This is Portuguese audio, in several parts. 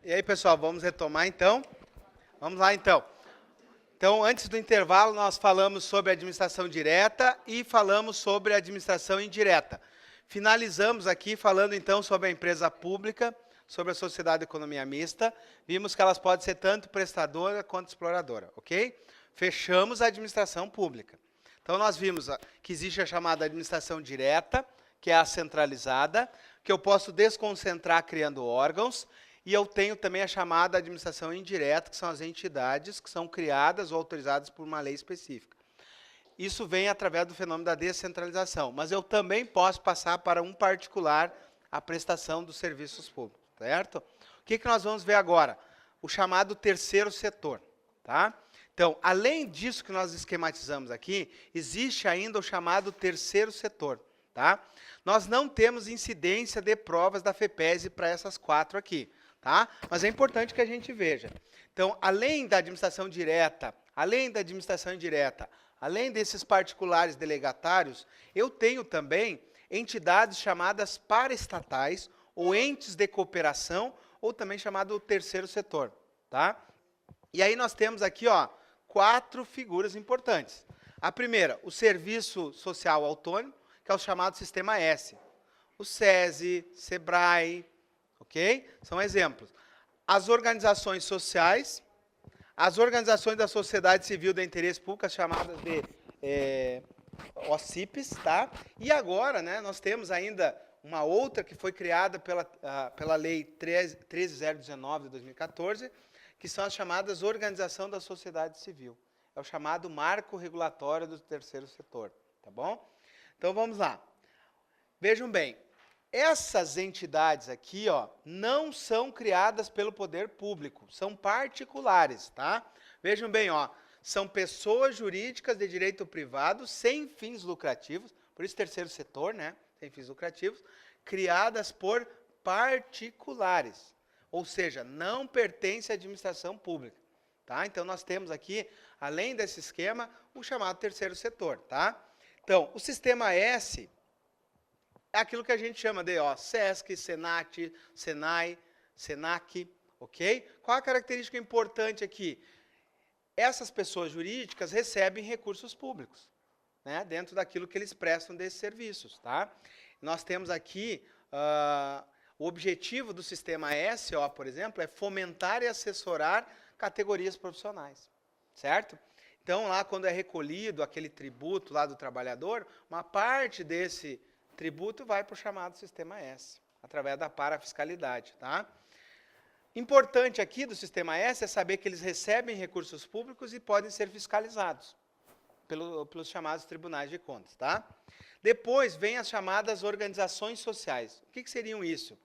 E aí, pessoal, vamos retomar então? Vamos lá então. Então, antes do intervalo, nós falamos sobre administração direta e falamos sobre administração indireta. Finalizamos aqui falando então sobre a empresa pública, sobre a sociedade de economia mista. Vimos que elas podem ser tanto prestadora quanto exploradora, ok? Fechamos a administração pública. Então, nós vimos que existe a chamada administração direta, que é a centralizada, que eu posso desconcentrar criando órgãos, e eu tenho também a chamada administração indireta, que são as entidades que são criadas ou autorizadas por uma lei específica. Isso vem através do fenômeno da descentralização, mas eu também posso passar para um particular a prestação dos serviços públicos, certo? O que nós vamos ver agora? O chamado terceiro setor, tá? Então, além disso que nós esquematizamos aqui, existe ainda o chamado terceiro setor, tá? Nós não temos incidência de provas da FEPESE para essas 4 aqui, tá? Mas é importante que a gente veja. Então, além da administração direta, além da administração indireta, além desses particulares delegatários, eu tenho também entidades chamadas paraestatais ou entes de cooperação, ou também chamado terceiro setor, tá? E aí nós temos aqui, ó, 4 figuras importantes. A primeira, o Serviço Social Autônomo, que é o chamado Sistema S. O SESI, SEBRAE, ok? São exemplos. As organizações sociais, as organizações da sociedade civil de interesse público, as chamadas de OCIPs, tá? E agora, né, nós temos ainda uma outra que foi criada pela Lei 13019 de 2014, que são as chamadas Organização da Sociedade Civil. É o chamado Marco Regulatório do Terceiro Setor, tá bom? Então, vamos lá. Vejam bem, essas entidades aqui, ó, não são criadas pelo poder público, são particulares, tá? Vejam bem, ó, são pessoas jurídicas de direito privado sem fins lucrativos, por isso terceiro setor, né, sem fins lucrativos, criadas por particulares, ou seja, não pertence à administração pública, tá? Então, nós temos aqui, além desse esquema, o chamado terceiro setor, tá? Então, o sistema S é aquilo que a gente chama de SESC, SENAT, SENAI, SENAC, ok? Qual a característica importante aqui? Essas pessoas jurídicas recebem recursos públicos, né, dentro daquilo que eles prestam desses serviços, tá? Nós temos aqui, o objetivo do sistema S, por exemplo, é fomentar e assessorar categorias profissionais, certo? Então, lá quando é recolhido aquele tributo lá do trabalhador, uma parte desse tributo vai para o chamado sistema S, através da parafiscalidade, tá? Importante aqui do sistema S é saber que eles recebem recursos públicos e podem ser fiscalizados pelos chamados tribunais de contas, tá? Depois vem as chamadas organizações sociais. O que seriam isso?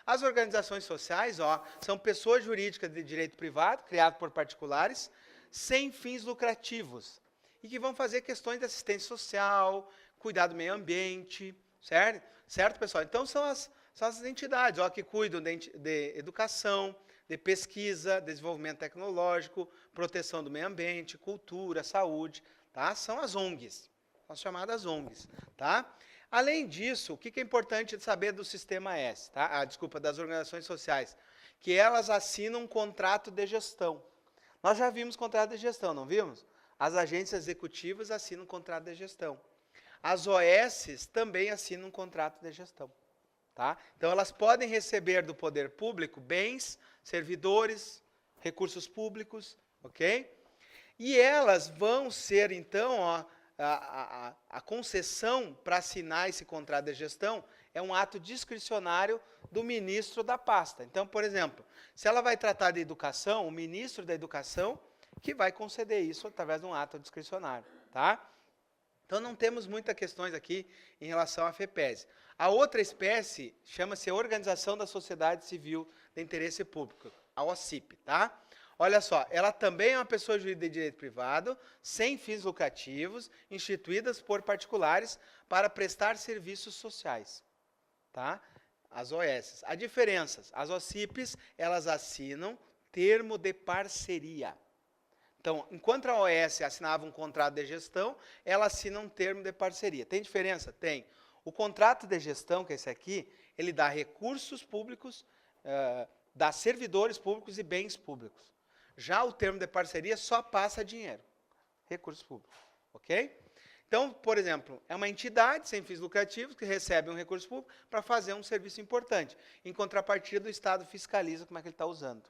As organizações sociais, são pessoas jurídicas de direito privado, criadas por particulares, sem fins lucrativos, e que vão fazer questões de assistência social, cuidar do meio ambiente, certo? Certo, pessoal? Então, são as entidades que cuidam de educação, de pesquisa, desenvolvimento tecnológico, proteção do meio ambiente, cultura, saúde, tá? São as ONGs, as chamadas ONGs, tá? Além disso, o que é importante saber do sistema S, tá? Das organizações sociais, que elas assinam um contrato de gestão. Nós já vimos contrato de gestão, não vimos? As agências executivas assinam um contrato de gestão. As OSs também assinam um contrato de gestão, tá? Então, elas podem receber do poder público bens, servidores, recursos públicos, ok? E elas vão ser, então, a concessão para assinar esse contrato de gestão é um ato discricionário do ministro da pasta. Então, por exemplo, se ela vai tratar de educação, o ministro da educação que vai conceder isso através de um ato discricionário, tá? Então, não temos muitas questões aqui em relação à FEPESE. A outra espécie chama-se Organização da Sociedade Civil de Interesse Público, a OCIP, tá? Olha só, ela também é uma pessoa jurídica de direito privado, sem fins lucrativos, instituídas por particulares para prestar serviços sociais, tá? As OS. A diferença, as OCIPs, elas assinam termo de parceria. Então, enquanto a OS assinava um contrato de gestão, ela assina um termo de parceria. Tem diferença? Tem. O contrato de gestão, que é esse aqui, ele dá recursos públicos dá servidores públicos e bens públicos. Já o termo de parceria só passa dinheiro, recursos públicos, ok? Então, por exemplo, é uma entidade sem fins lucrativos que recebe um recurso público para fazer um serviço importante. Em contrapartida, o Estado fiscaliza como é que ele está usando.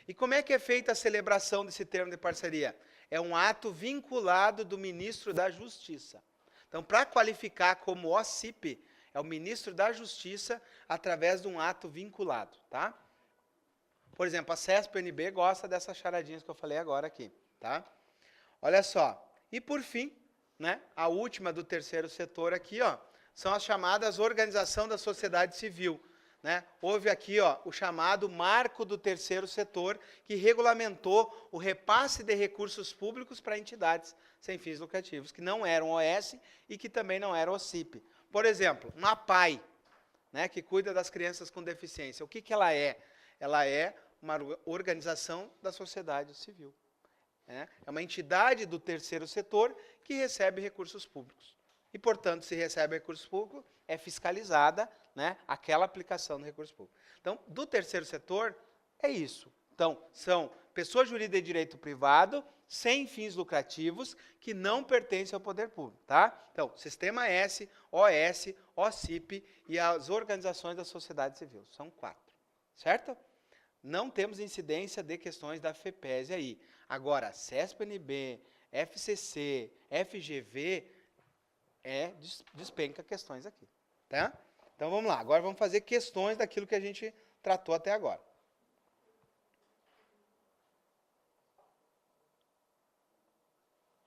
E como é que é feita a celebração desse termo de parceria? É um ato vinculado do ministro da Justiça. Então, para qualificar como OCIP, é o ministro da Justiça através de um ato vinculado, tá? Por exemplo, a CESP-NB gosta dessas charadinhas que eu falei agora aqui, tá? Olha só. E por fim, né, a última do terceiro setor aqui, ó, são as chamadas organização da sociedade civil. Né? Houve aqui o chamado Marco do Terceiro Setor, que regulamentou o repasse de recursos públicos para entidades sem fins lucrativos, que não eram OS e que também não eram OCIP. Por exemplo, uma APAE, né, que cuida das crianças com deficiência. O que ela é? Ela é uma organização da sociedade civil. É uma entidade do terceiro setor que recebe recursos públicos. E, portanto, se recebe recursos públicos, é fiscalizada, né, aquela aplicação do recurso público. Então, do terceiro setor, é isso. Então, são pessoas jurídicas de direito privado, sem fins lucrativos, que não pertencem ao poder público. Tá? Então, Sistema S, OS, OCIP e as organizações da sociedade civil. São 4. Certo? Não temos incidência de questões da FEPESE aí. Agora, CESP-NB, FCC, FGV, despenca questões aqui. Tá? Então, vamos lá. Agora, vamos fazer questões daquilo que a gente tratou até agora.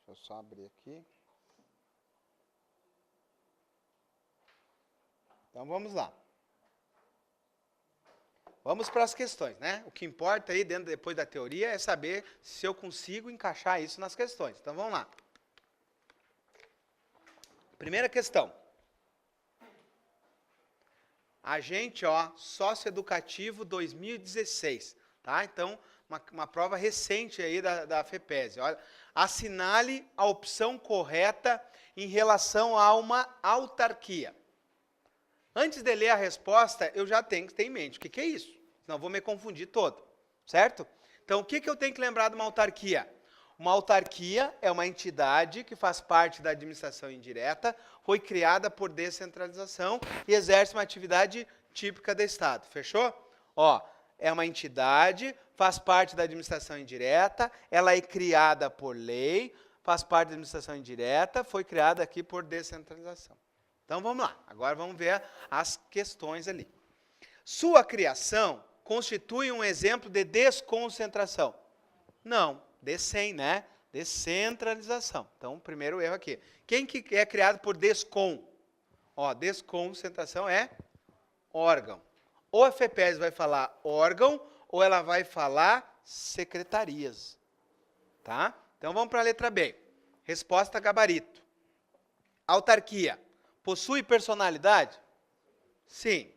Deixa eu só abrir aqui. Então, vamos lá. Vamos para as questões, né? O que importa aí, depois da teoria, é saber se eu consigo encaixar isso nas questões. Então, vamos lá. Primeira questão. Agente, socioeducativo 2016. Tá? Então, uma prova recente aí da FEPESE. Olha, assinale a opção correta em relação a uma autarquia. Antes de ler a resposta, eu já tenho que ter em mente o que é isso. Senão eu vou me confundir todo. Certo? Então, o que eu tenho que lembrar de uma autarquia? Uma autarquia é uma entidade que faz parte da administração indireta, foi criada por descentralização e exerce uma atividade típica do Estado. Fechou? É uma entidade, faz parte da administração indireta, ela é criada por lei, faz parte da administração indireta, foi criada aqui por descentralização. Então, vamos lá. Agora vamos ver as questões ali. Sua criação constitui um exemplo de desconcentração? Não. Descem, né? Descentralização. Então, primeiro erro aqui. Quem que é criado por descom? Desconcentração é órgão. Ou a FEPESE vai falar órgão, ou ela vai falar secretarias. Tá? Então, vamos para a letra B. Resposta gabarito. Autarquia. Possui personalidade? Sim.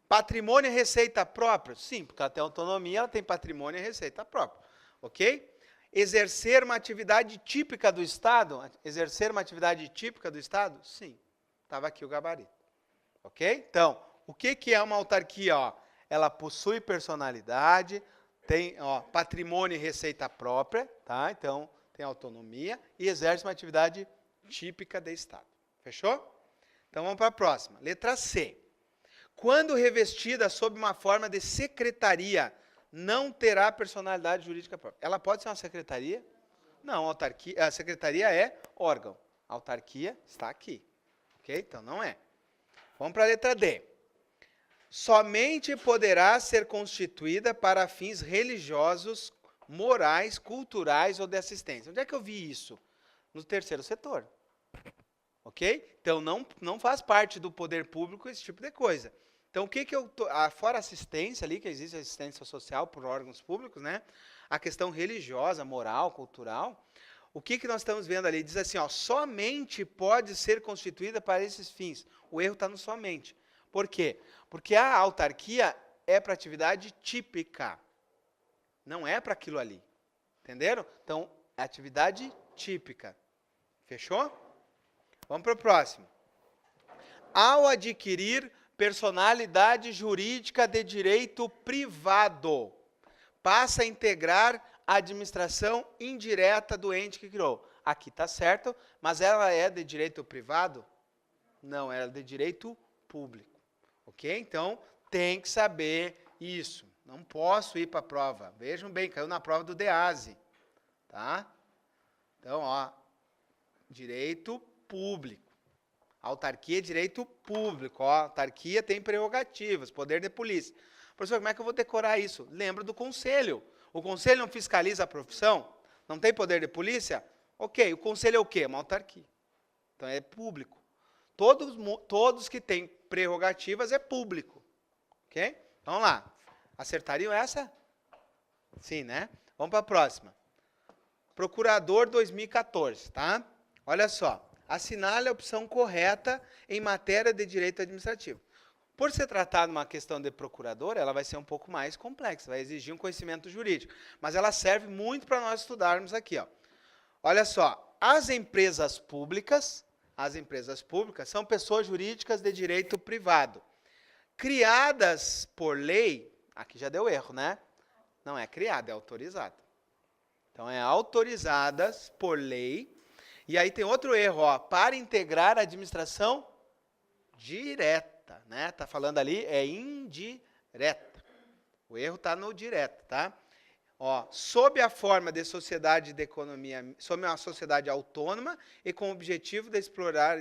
Patrimônio e receita própria? Sim, porque ela tem autonomia, ela tem patrimônio e receita própria. Ok? Exercer uma atividade típica do Estado? Exercer uma atividade típica do Estado? Sim. Estava aqui o gabarito. Ok? Então, o que é uma autarquia? Ela possui personalidade, tem patrimônio e receita própria, tá? Então, tem autonomia e exerce uma atividade típica do Estado. Fechou? Então, vamos para a próxima. Letra C. Quando revestida sob uma forma de secretaria, não terá personalidade jurídica própria. Ela pode ser uma secretaria? Não, a secretaria é órgão. A autarquia está aqui. Ok? Então, não é. Vamos para a letra D. Somente poderá ser constituída para fins religiosos, morais, culturais ou de assistência. Onde é que eu vi isso? No terceiro setor. Ok? Então, não faz parte do poder público esse tipo de coisa. Então, o que eu fora assistência ali, que existe assistência social por órgãos públicos, né? A questão religiosa, moral, cultural, o que nós estamos vendo ali? Diz assim, somente pode ser constituída para esses fins. O erro está no somente. Por quê? Porque a autarquia é para atividade típica. Não é para aquilo ali. Entenderam? Então, é atividade típica. Fechou? Vamos para o próximo. Ao adquirir personalidade jurídica de direito privado. Passa a integrar a administração indireta do ente que criou. Aqui está certo, mas ela é de direito privado? Não, ela é de direito público. Ok? Então, tem que saber isso. Não posso ir para a prova. Vejam bem, caiu na prova do DEASE. Tá? Então, ó, direito público. Autarquia é direito público. Ó, autarquia tem prerrogativas, poder de polícia. Professor, como é que eu vou decorar isso? Lembra do conselho. O conselho não fiscaliza a profissão? Não tem poder de polícia? Ok, o conselho é o quê? Uma autarquia. Então, é público. Todos que têm prerrogativas é público. Ok? Vamos lá. Acertariam essa? Sim, né? Vamos para a próxima. Procurador 2014, tá? Olha só. Assinale a opção correta em matéria de direito administrativo. Por ser tratada uma questão de procurador, ela vai ser um pouco mais complexa, vai exigir um conhecimento jurídico. Mas ela serve muito para nós estudarmos aqui, ó. Olha só. As empresas públicas são pessoas jurídicas de direito privado. Criadas por lei, aqui já deu erro, né? Não é criada, é autorizada. Então, é autorizadas por lei. E aí tem outro erro, ó, para integrar a administração direta, né? Tá falando ali, é indireta. O erro está no direto, tá? Ó, sob a forma de sociedade de economia, sob uma sociedade autônoma e com o objetivo de explorar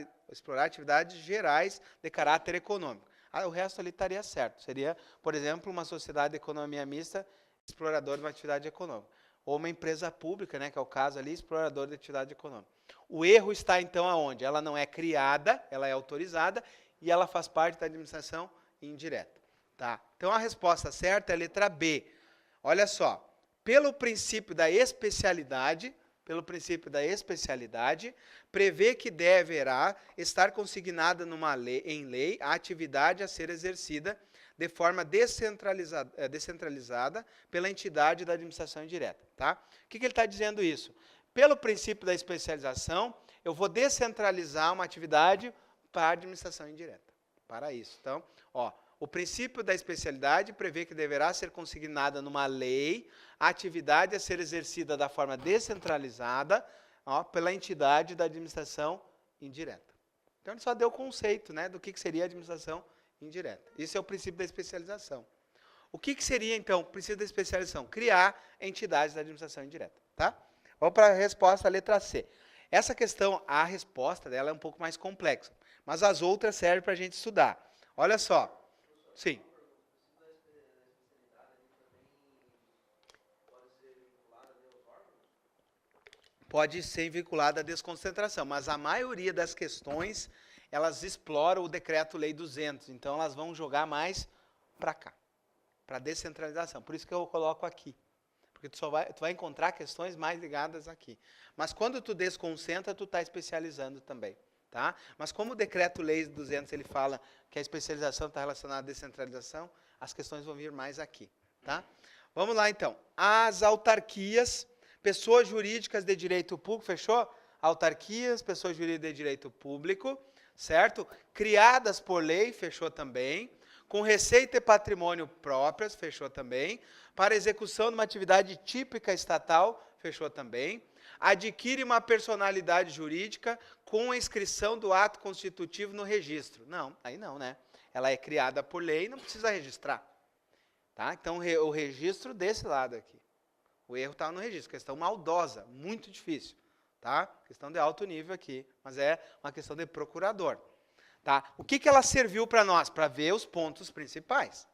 atividades gerais de caráter econômico. O resto ali estaria certo. Seria, por exemplo, uma sociedade de economia mista, explorador de uma atividade econômica. Ou uma empresa pública, né, que é o caso ali, explorador de atividade econômica. O erro está, então, aonde? Ela não é criada, ela é autorizada e ela faz parte da administração indireta. Tá? Então, a resposta certa é a letra B. Olha só. Pelo princípio da especialidade, prevê que deverá estar consignada em lei a atividade a ser exercida de forma descentralizada pela entidade da administração indireta. Tá? O que ele está dizendo isso? Pelo princípio da especialização, eu vou descentralizar uma atividade para a administração indireta. Para isso. Então, ó, o princípio da especialidade prevê que deverá ser consignada numa lei a atividade a ser exercida da forma descentralizada, ó, pela entidade da administração indireta. Então, ele só deu o conceito, né, do que seria a administração indireta. Isso é o princípio da especialização. O que seria, então, o princípio da especialização? Criar entidades da administração indireta. Tá? Vamos para a resposta, a letra C. Essa questão, a resposta dela é um pouco mais complexa, mas as outras servem para a gente estudar. Olha só. Sim. Pode ser vinculada à desconcentração, mas a maioria das questões, elas exploram o Decreto-Lei 200, então elas vão jogar mais para cá, para descentralização. Por isso que eu coloco aqui, porque tu vai encontrar questões mais ligadas aqui. Mas quando tu desconcentra, tu está especializando também. Tá? Mas como o Decreto-Lei 200 ele fala que a especialização está relacionada à descentralização, as questões vão vir mais aqui. Tá? Vamos lá, então. As autarquias, pessoas jurídicas de direito público, fechou? Autarquias, pessoas jurídicas de direito público, certo? Criadas por lei, fechou também. Com receita e patrimônio próprias, fechou também. Para execução de uma atividade típica estatal, fechou também. Adquire uma personalidade jurídica com a inscrição do ato constitutivo no registro. Não, aí não, né? Ela é criada por lei e não precisa registrar. Tá? Então, o registro desse lado aqui. O erro está no registro. Questão maldosa, muito difícil. Tá? Questão de alto nível aqui, mas é uma questão de procurador. Tá? O que ela serviu para nós? Para ver os pontos principais.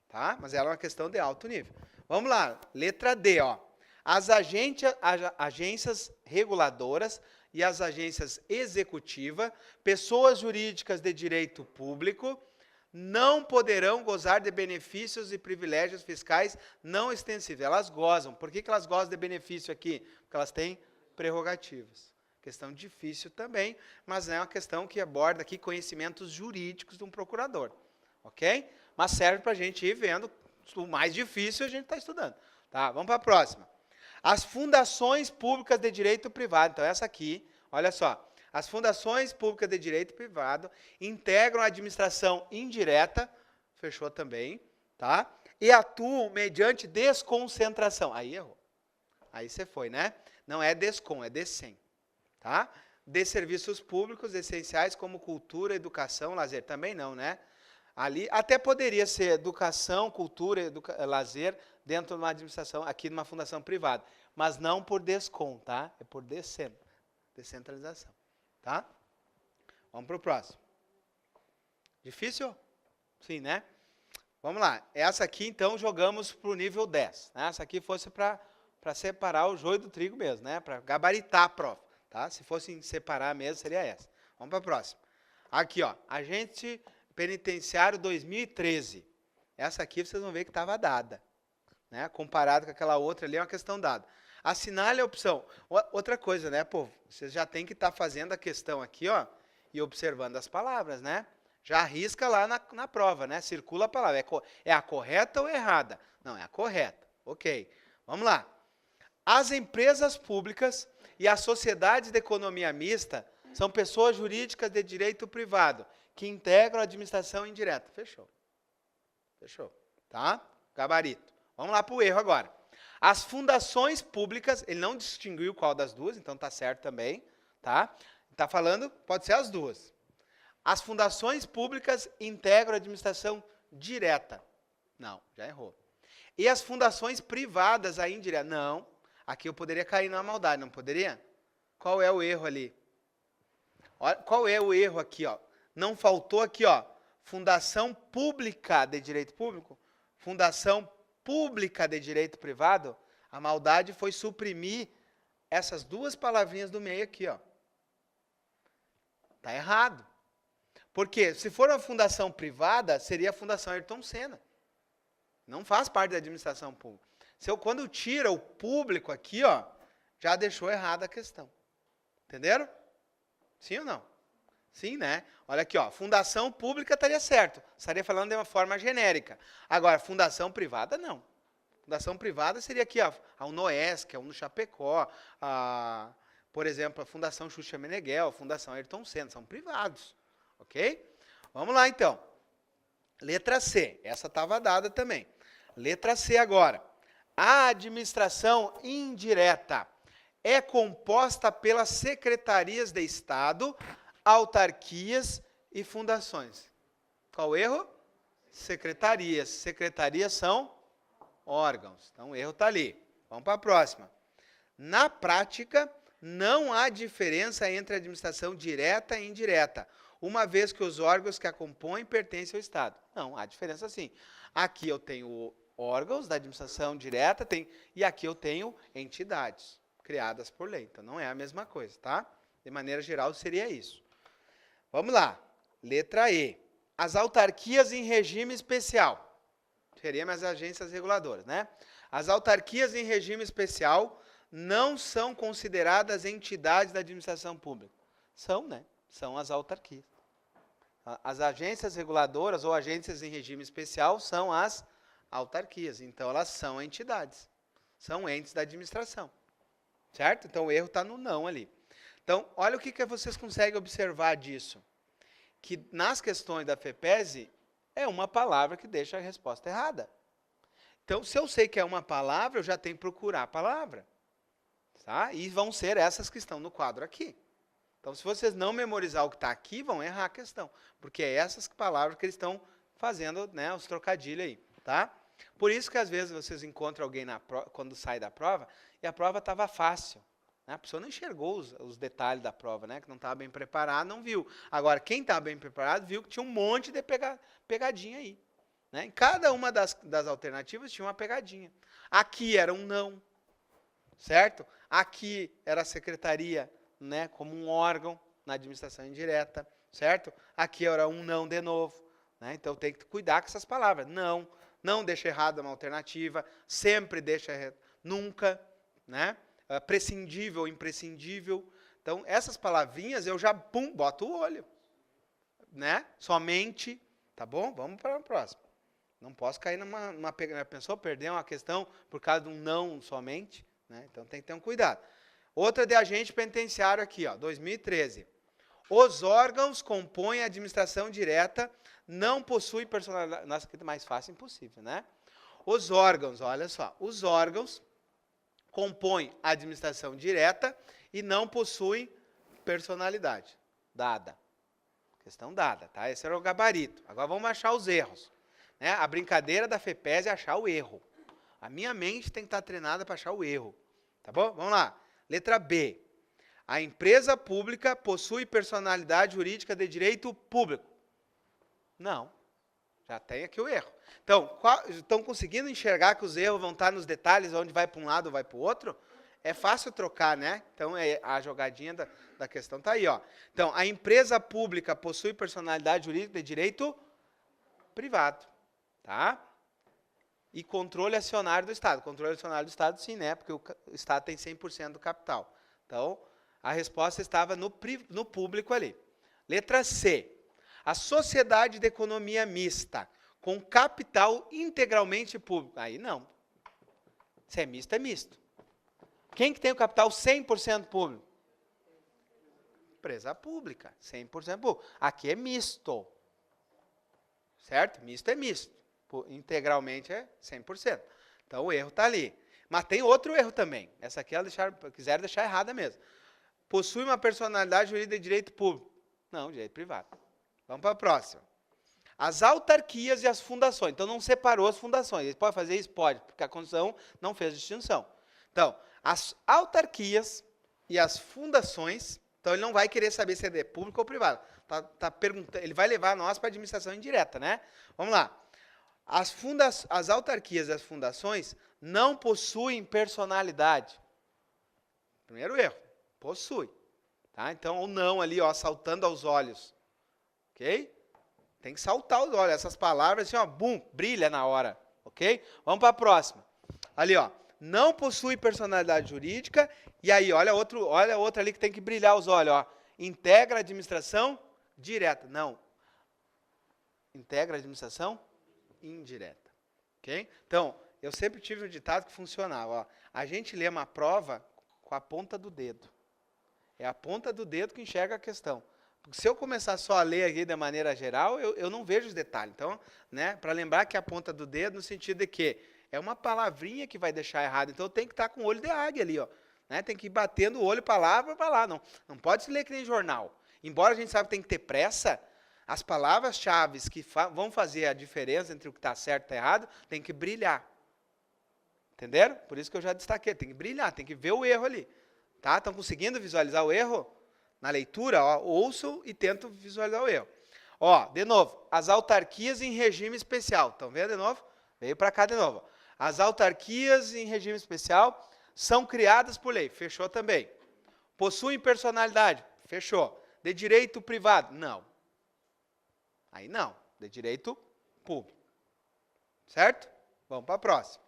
Tá? Mas ela é uma questão de alto nível. Vamos lá, letra D, ó. As agências reguladoras e as agências executivas, pessoas jurídicas de direito público, não poderão gozar de benefícios e privilégios fiscais não extensíveis. Elas gozam. Por que elas gozam de benefício aqui? Porque elas têm prerrogativas. Questão difícil também, mas é uma questão que aborda aqui conhecimentos jurídicos de um procurador. Ok? Mas serve para a gente ir vendo o mais difícil a gente está estudando. Tá? Vamos para a próxima. As fundações públicas de direito privado. Então, essa aqui, olha só. As fundações públicas de direito privado integram a administração indireta, fechou também, tá? E atuam mediante desconcentração. Aí errou. Aí você foi, né? Não é descom, é descem, tá? De serviços públicos essenciais como cultura, educação, lazer. Também não, né? Ali até poderia ser educação, cultura, lazer dentro de uma administração, aqui numa fundação privada. Mas não por descom, tá? É por descentralização, tá? Vamos para o próximo. Difícil? Sim, né? Vamos lá. Essa aqui, então, jogamos para o nível 10. Né? Essa aqui fosse para separar o joio do trigo mesmo, né? Para gabaritar a prova. Tá? Se fosse separar mesmo, seria essa. Vamos para a próxima. Aqui, ó. Agente penitenciário 2013. Essa aqui vocês vão ver que estava dada. Né? Comparado com aquela outra ali, é uma questão dada. Assinale a opção. Outra coisa, né, povo? Vocês já tem que estar fazendo a questão aqui, ó, e observando as palavras, né? Já arrisca lá na prova, né? Circula a palavra. É a correta ou errada? Não, é a correta. Ok. Vamos lá. As empresas públicas e as sociedades de economia mista são pessoas jurídicas de direito privado que integram a administração indireta. Fechou. Fechou. Tá? Gabarito. Vamos lá para o erro agora. As fundações públicas, ele não distinguiu qual das duas, então está certo também. Tá? Está falando, pode ser as duas. As fundações públicas integram a administração direta. Não, já errou. E as fundações privadas, a indireta. Não. Aqui eu poderia cair na maldade, não poderia? Qual é o erro ali? Olha, qual é o erro aqui, ó? Não faltou aqui, ó. Fundação pública de direito público? Fundação pública de direito privado? A maldade foi suprimir essas duas palavrinhas do meio aqui, ó. Tá errado. Porque se for uma fundação privada, seria a Fundação Ayrton Senna. Não faz parte da administração pública. Quando tira o público aqui, ó, já deixou errada a questão. Entenderam? Sim ou não? Sim, né? Olha aqui, ó, fundação pública estaria certo. Estaria falando de uma forma genérica. Agora, fundação privada, não. Fundação privada seria aqui, ó, a Unoesc, a Uno Chapecó, por exemplo, a Fundação Xuxa Meneghel, a Fundação Ayrton Senna, são privados. Ok? Vamos lá, então. Letra C. Essa estava dada também. Letra C agora. A administração indireta é composta pelas secretarias de Estado, autarquias e fundações. Qual o erro? Secretarias. Secretarias são órgãos. Então, o erro está ali. Vamos para a próxima. Na prática, não há diferença entre a administração direta e indireta, uma vez que os órgãos que a compõem pertencem ao Estado. Não, há diferença sim. Aqui eu tenho órgãos da administração direta, e aqui eu tenho entidades criadas por lei. Então, não é a mesma coisa, tá? De maneira geral, seria isso. Vamos lá. Letra E. As autarquias em regime especial. Seriam as agências reguladoras, né? As autarquias em regime especial não são consideradas entidades da administração pública. São, né? São as autarquias. As agências reguladoras ou agências em regime especial são as autarquias. Então, elas são entidades. São entes da administração. Certo? Então, o erro está no não ali. Então, olha o que vocês conseguem observar disso. Que nas questões da FEPESE, é uma palavra que deixa a resposta errada. Então, se eu sei que é uma palavra, eu já tenho que procurar a palavra. Tá? E vão ser essas que estão no quadro aqui. Então, se vocês não memorizar o que está aqui, vão errar a questão. Porque é essas palavras que eles estão fazendo, né, os trocadilhos aí. Tá? Por isso que, às vezes, vocês encontram alguém quando sai da prova, e a prova estava fácil. Né? A pessoa não enxergou os detalhes da prova, né? Que não estava bem preparado, não viu. Agora, quem estava bem preparado, viu que tinha um monte de pegadinha aí. Né? Em cada uma das alternativas tinha uma pegadinha. Aqui era um não. Certo? Aqui era a secretaria, né, como um órgão na administração indireta, certo? Aqui era um não de novo, né? Então tem que cuidar com essas palavras. Não, não deixa errado uma alternativa, sempre deixa errado, nunca, né? Prescindível, imprescindível. Então essas palavrinhas eu já boto o olho, né? Somente, tá bom? Vamos para a próxima. Não posso cair numa pessoa perder uma questão por causa de um não somente. Né? Então, tem que ter um cuidado. Outra de agente penitenciário aqui, ó, 2013. Os órgãos compõem a administração direta, não possuem personalidade. Nossa, que mais fácil impossível, né? Os órgãos, olha só, os órgãos compõem a administração direta e não possuem personalidade. Dada. Questão dada, tá? Esse era o gabarito. Agora vamos achar os erros. Né? A brincadeira da FEPES é achar o erro. A minha mente tem que estar treinada para achar o erro. Tá bom? Vamos lá. Letra B. A empresa pública possui personalidade jurídica de direito público. Não. Já tem aqui o erro. Então, estão conseguindo enxergar que os erros vão estar nos detalhes, onde vai para um lado ou vai para o outro? É fácil trocar, né? Então, a jogadinha da questão está aí. Ó. Então, a empresa pública possui personalidade jurídica de direito privado. Tá? E controle acionário do Estado. Controle acionário do Estado, sim, né? Porque o Estado tem 100% do capital. Então, a resposta estava no público ali. Letra C. A sociedade de economia mista, com capital integralmente público. Aí não. Se é misto, é misto. Quem que tem o capital 100% público? Empresa pública, 100% público. Aqui é misto. Certo? Misto é misto. Integralmente é 100%. Então o erro está ali. Mas tem outro erro também. Essa aqui quiseram deixar errada mesmo. Possui uma personalidade jurídica de direito público. Não, direito privado. Vamos para a próxima. As autarquias e as fundações. Então não separou as fundações. Ele pode fazer isso? Pode, porque a Constituição não fez distinção. Então, as autarquias e as fundações, então ele não vai querer saber se é público ou privado. Tá perguntando, ele vai levar nós para a administração indireta, né? Vamos lá. As autarquias e as fundações não possuem personalidade. Primeiro erro, possui. Tá? Então, o não ali, ó, saltando aos olhos. Ok? Tem que saltar os olhos. Essas palavras, assim, ó, bum, brilha na hora. Ok? Vamos para a próxima. Ali, ó. Não possui personalidade jurídica. E aí, olha outra ali que tem que brilhar os olhos, ó. Integra a administração direta. Não. Integra a administração indireta. Ok? Então, eu sempre tive um ditado que funcionava. Ó. A gente lê uma prova com a ponta do dedo. É a ponta do dedo que enxerga a questão. Porque se eu começar só a ler aqui de maneira geral, eu não vejo os detalhes. Então, né, para lembrar que a ponta do dedo, no sentido de que é uma palavrinha que vai deixar errado. Então, tem que estar com o olho de águia ali. Ó, né, tem que ir batendo o olho palavra para lá. Não pode se ler que nem jornal. Embora a gente saiba que tem que ter pressa, as palavras-chave que vão fazer a diferença entre o que está certo e está errado, tem que brilhar. Entenderam? Por isso que eu já destaquei. Tem que brilhar, tem que ver o erro ali. Tá? Estão conseguindo visualizar o erro? Na leitura, ó, ouçam e tentam visualizar o erro. Ó, de novo, as autarquias em regime especial. Estão vendo de novo? Veio para cá de novo. As autarquias em regime especial são criadas por lei. Fechou também. Possuem personalidade. Fechou. De direito privado? Não. Aí não. De direito público. Certo? Vamos para a próxima.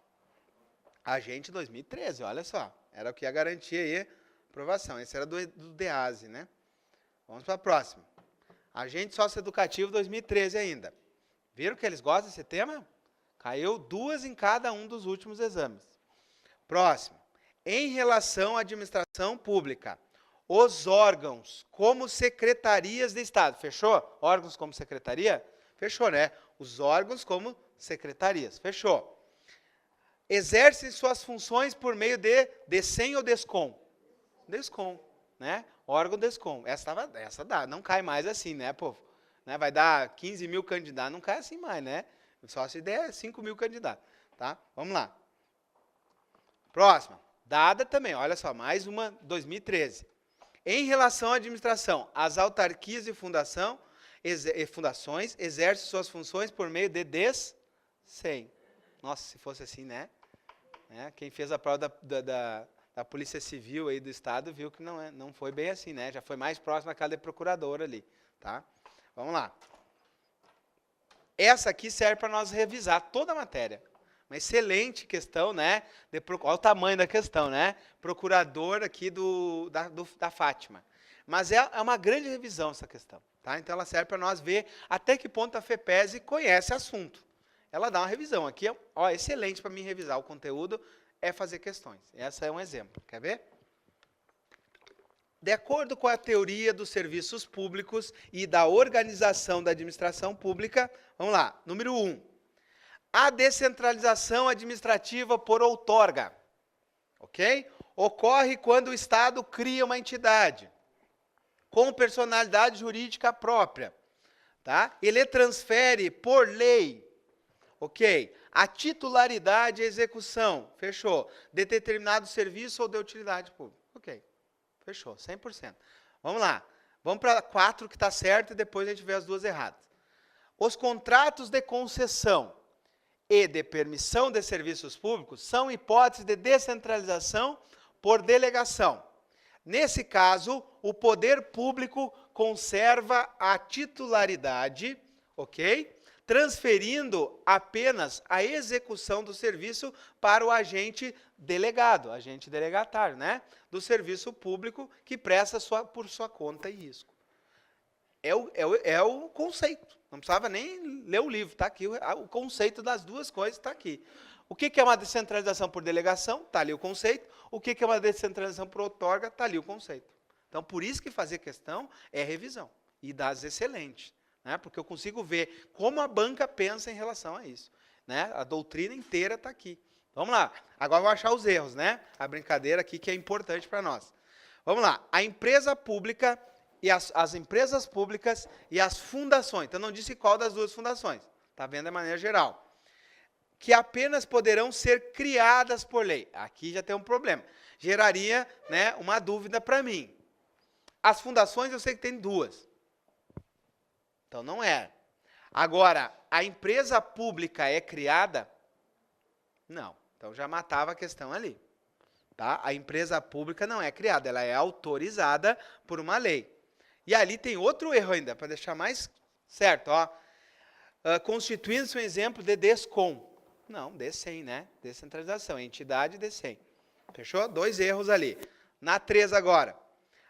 Agente 2013, olha só. Era o que ia garantir aí aprovação. Esse era do DEASE, né? Vamos para a próxima. Agente socioeducativo 2013 ainda. Viram que eles gostam desse tema? Caiu 2 em cada um dos últimos exames. Próximo. Em relação à administração pública, os órgãos como secretarias de Estado. Fechou? Órgãos como secretaria? Fechou, né? Os órgãos como secretarias. Fechou. Exercem suas funções por meio de DECEM ou DESCOM? DESCOM, né? Órgão DESCOM. Essa dá, não cai mais assim, né, povo? Né? Vai dar 15 mil candidatos, não cai assim mais, né? Só se der 5 mil candidatos, tá? Vamos lá. Próxima. Dada também, olha só, mais uma, 2013. Em relação à administração, as autarquias e fundações exercem suas funções por meio de DECEM. Nossa, se fosse assim, né? Quem fez a prova da Polícia Civil aí do Estado viu que não foi bem assim, né? Já foi mais próximo daquela de procurador ali, tá? Vamos lá. Essa aqui serve para nós revisar toda a matéria. Uma excelente questão, né? Olha o tamanho da questão, né? Procurador aqui da Fátima. Mas é uma grande revisão essa questão, tá? Então ela serve para nós ver até que ponto a FEPES conhece assunto. Ela dá uma revisão. Aqui é excelente para mim revisar o conteúdo, é fazer questões. Essa é um exemplo. Quer ver? De acordo com a teoria dos serviços públicos e da organização da administração pública, vamos lá, número 1. A descentralização administrativa por outorga, ok? Ocorre quando o Estado cria uma entidade com personalidade jurídica própria, tá? Ele transfere por lei, ok? A titularidade e a execução, fechou, de determinado serviço ou de utilidade pública, ok? Fechou, 100%. Vamos lá. Vamos para 4 que está certo e depois a gente vê as duas erradas. Os contratos de concessão e de permissão de serviços públicos são hipóteses de descentralização por delegação. Nesse caso, o poder público conserva a titularidade, ok? Transferindo apenas a execução do serviço para o agente delegado, agente delegatário, né? Do serviço público que presta por sua conta e risco. É o conceito. Não precisava nem ler o livro, está aqui. O conceito das duas coisas está aqui. O que é uma descentralização por delegação? Está ali o conceito. O que é uma descentralização por outorga? Está ali o conceito. Então, por isso que fazer questão é revisão. E das excelentes. Né? Porque eu consigo ver como a banca pensa em relação a isso. Né? A doutrina inteira está aqui. Vamos lá. Agora vou achar os erros, né? A brincadeira aqui que é importante para nós. Vamos lá. A empresa pública e as empresas públicas e as fundações. Então, não disse qual das duas fundações. Está vendo de maneira geral. Que apenas poderão ser criadas por lei. Aqui já tem um problema. Geraria, né, uma dúvida para mim. As fundações eu sei que tem 2. Então, não é. Agora, a empresa pública é criada? Não. Então, já matava a questão ali. Tá? A empresa pública não é criada, ela é autorizada por uma lei. E ali tem outro erro ainda, para deixar mais certo. Constituindo-se um exemplo de DESCOM. Não, DECEM, né? Descentralização, entidade DECEM. Fechou? 2 erros ali. Na 3 agora.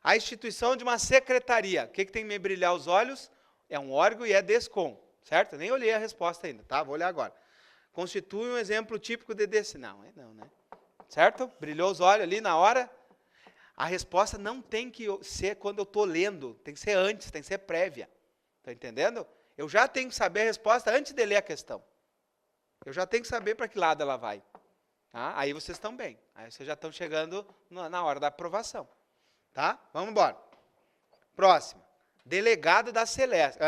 A instituição de uma secretaria. O que tem que me brilhar os olhos? É um órgão e é DESCOM. Certo? Nem olhei a resposta ainda, tá? Vou olhar agora. Constitui um exemplo típico de DECEM. Não, né? Certo? Brilhou os olhos ali na hora. A resposta não tem que ser quando eu estou lendo. Tem que ser antes, tem que ser prévia. Está entendendo? Eu já tenho que saber a resposta antes de ler a questão. Eu já tenho que saber para que lado ela vai. Tá? Aí vocês estão bem. Aí vocês já estão chegando na hora da aprovação. Tá? Vamos embora. Próximo. Delegado da Celesc.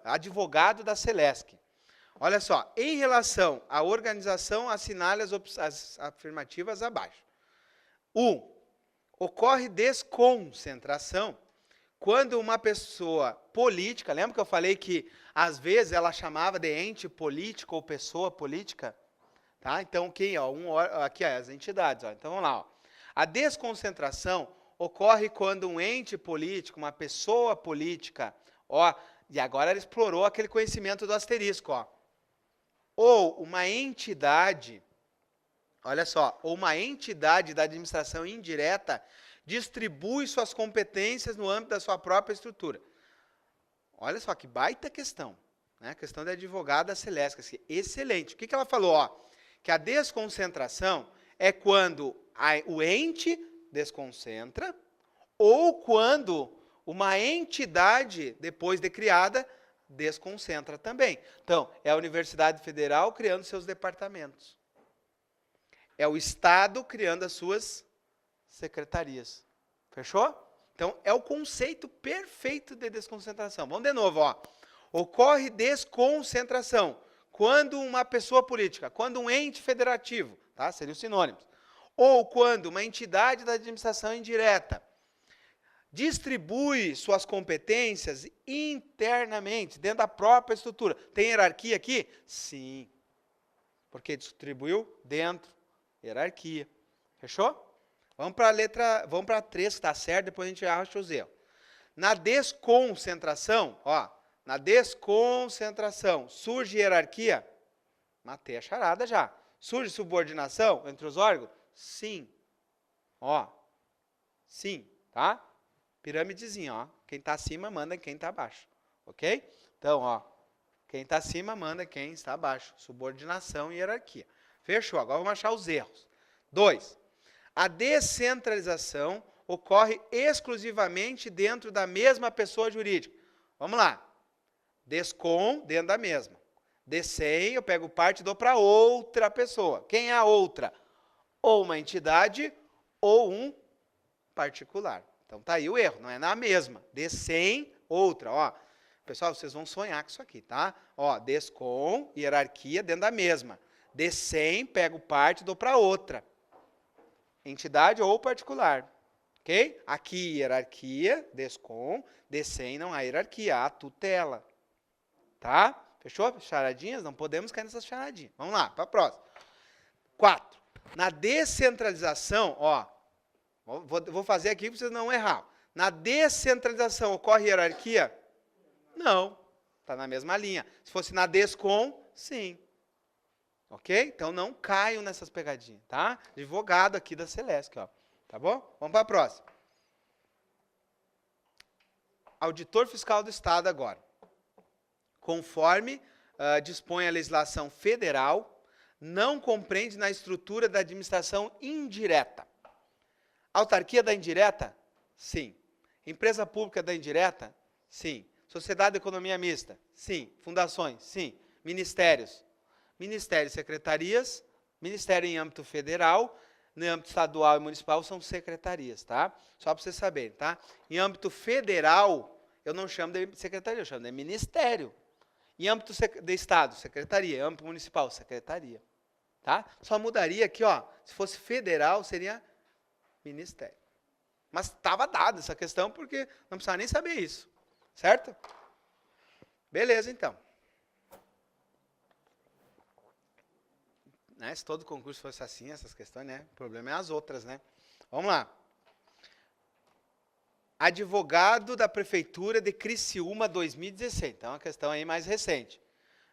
Advogado da Celesc. Olha só. Em relação à organização, assinale as afirmativas abaixo. 1. Ocorre desconcentração quando uma pessoa política, lembra que eu falei que às vezes ela chamava de ente político ou pessoa política? Tá? Então, quem? Aqui, as entidades. Então, vamos lá. A desconcentração ocorre quando um ente político, uma pessoa política, e agora ela explorou aquele conhecimento do asterisco, ou uma entidade, olha só, ou uma entidade da administração indireta distribui suas competências no âmbito da sua própria estrutura. Olha só que baita questão, né? A questão da advogada Celesc, excelente. O que ela falou? Que a desconcentração é quando o ente desconcentra ou quando uma entidade, depois de criada, desconcentra também. Então, é a Universidade Federal criando seus departamentos. É o Estado criando as suas secretarias. Fechou? Então, é o conceito perfeito de desconcentração. Vamos de novo. Ocorre desconcentração quando uma pessoa política, quando um ente federativo, tá? Seriam sinônimos, ou quando uma entidade da administração indireta distribui suas competências internamente, dentro da própria estrutura. Tem hierarquia aqui? Sim. Porque distribuiu dentro, hierarquia. Fechou? Vamos para a 3, que está certo, depois a gente acha os erros. Na desconcentração, na desconcentração, surge hierarquia? Matei a charada já. Surge subordinação entre os órgãos? Sim. Sim, tá? Pirâmidezinha, quem está acima manda quem está abaixo, ok? Então, quem está acima manda quem está abaixo. Subordinação e hierarquia. Fechou, agora vamos achar os erros. 2. A descentralização ocorre exclusivamente dentro da mesma pessoa jurídica. Vamos lá. Descom, dentro da mesma. Descem, eu pego parte e dou para outra pessoa. Quem é a outra? Ou uma entidade ou um particular. Então tá aí o erro, não é na mesma. Descem, outra, ó. Pessoal, vocês vão sonhar com isso aqui, tá? Ó, descom, hierarquia dentro da mesma. Descem, pego parte e dou para outra. Entidade ou particular. Ok? Aqui, hierarquia, descom, descem, não há hierarquia, há tutela. Tá? Fechou? Charadinhas? Não podemos cair nessas charadinhas. Vamos lá, para a próxima. 4. Na descentralização, ó, vou fazer aqui para vocês não errar. Na descentralização ocorre hierarquia? Não. Está na mesma linha. Se fosse na descom, sim. Ok? Então não caiam nessas pegadinhas, tá? Advogado aqui da Celesc, ó. Tá bom? Vamos para a próxima. Auditor Fiscal do Estado agora. Conforme dispõe a legislação federal, não compreende na estrutura da administração indireta. Autarquia da indireta? Sim. Empresa pública da indireta? Sim. Sociedade de economia mista? Sim. Fundações? Sim. Ministérios? Ministérios e secretarias. Ministério em âmbito federal, no âmbito estadual e municipal são secretarias, tá? Só para vocês saberem, tá? Em âmbito federal, eu não chamo de secretaria, eu chamo de ministério. Em âmbito de estado, secretaria. Em âmbito municipal, secretaria. Tá? Só mudaria aqui, ó, se fosse federal, seria ministério. Mas estava dada essa questão, porque não precisava nem saber isso. Certo? Beleza, então. Né? Se todo concurso fosse assim, essas questões, né? O problema é as outras, né? Vamos lá. Advogado da Prefeitura de Criciúma 2016. Então, é uma questão aí mais recente.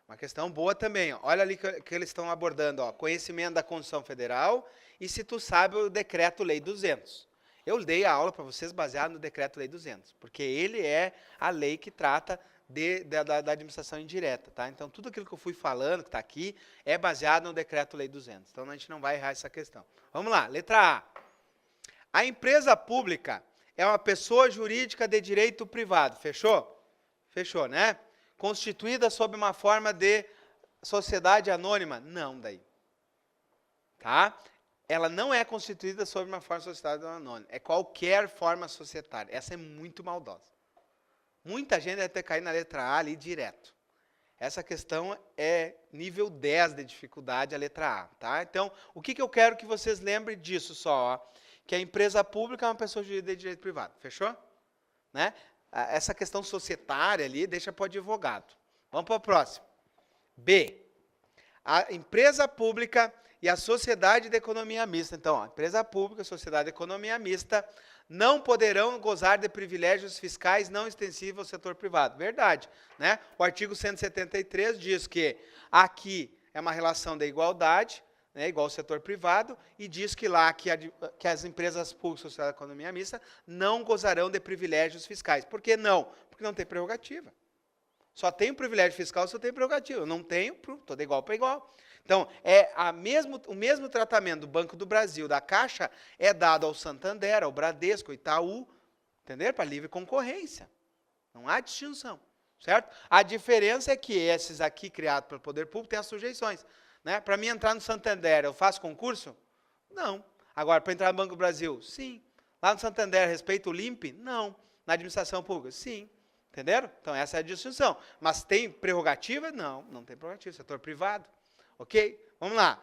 Uma questão boa também. Ó. Olha ali que eles estão abordando. Ó. Conhecimento da Constituição Federal e se tu sabe o Decreto-Lei 200. Eu dei a aula para vocês baseado no Decreto-Lei 200, porque ele é a lei que trata da administração indireta. Tá? Então, tudo aquilo que eu fui falando, que está aqui, é baseado no Decreto-Lei 200. Então, a gente não vai errar essa questão. Vamos lá. Letra A. A empresa pública é uma pessoa jurídica de direito privado. Fechou? Fechou, né? Constituída sob uma forma de sociedade anônima? Não, daí. Tá? Ela não é constituída sob uma forma de sociedade anônima. É qualquer forma societária. Essa é muito maldosa. Muita gente deve ter caído na letra A ali direto. Essa questão é nível 10 de dificuldade, a letra A. Tá? Então, o que eu quero que vocês lembrem disso só? Ó? Que a empresa pública é uma pessoa jurídica de direito privado. Fechou? Né? Essa questão societária ali, deixa para o advogado. Vamos para o próximo. B. A empresa pública e a sociedade de economia mista. Então, ó, empresa pública e sociedade de economia mista não poderão gozar de privilégios fiscais não extensivos ao setor privado. Verdade. Né? O artigo 173 diz que aqui é uma relação de igualdade, né, igual ao setor privado, e diz que lá que as empresas públicas e sociedade de economia mista não gozarão de privilégios fiscais. Por que não? Porque não tem prerrogativa. Só tem privilégio fiscal se eu tenho prerrogativa. Eu não tenho, estou de igual para igual. Então, o mesmo tratamento do Banco do Brasil, da Caixa, é dado ao Santander, ao Bradesco, ao Itaú, entendeu? Para livre concorrência. Não há distinção, certo? A diferença é que esses aqui, criados pelo poder público, têm as sujeições. Né? Para mim entrar no Santander, eu faço concurso? Não. Agora, para entrar no Banco do Brasil? Sim. Lá no Santander, respeito o LIMP? Não. Na administração pública? Sim. Entenderam? Então, essa é a distinção. Mas tem prerrogativa? Não, não tem prerrogativa. Setor privado. Ok? Vamos lá.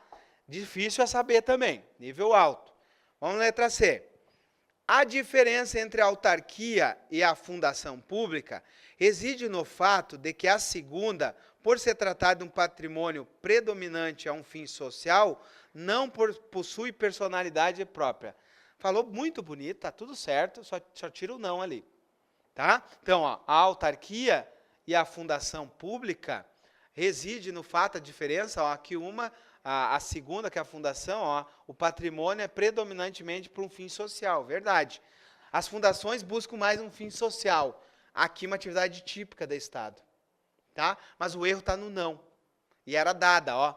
Difícil é saber também. Nível alto. Vamos na letra C. A diferença entre a autarquia e a fundação pública reside no fato de que a segunda, por se tratar de um patrimônio predominante a um fim social, não possui personalidade própria. Falou muito bonito, tá tudo certo, só tira o não ali. Tá? Então, ó, a autarquia e a fundação pública reside no fato, a diferença, ó, que a segunda, que é a fundação, ó, o patrimônio é predominantemente para um fim social, verdade. As fundações buscam mais um fim social. Aqui uma atividade típica do Estado. Tá? Mas o erro está no não. E era dada, ó.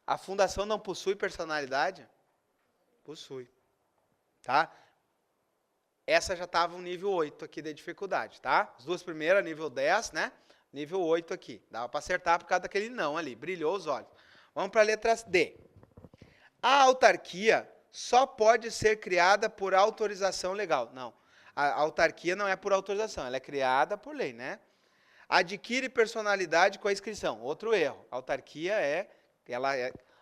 A fundação não possui personalidade? Possui. Tá? Essa já estava no nível 8 aqui de dificuldade, tá? As duas primeiras, nível 10, né? Nível 8 aqui. Dava para acertar por causa daquele não ali. Brilhou os olhos. Vamos para a letra D. A autarquia só pode ser criada por autorização legal. Não. A autarquia não é por autorização, ela é criada por lei, né? Adquire personalidade com a inscrição. Outro erro. A autarquia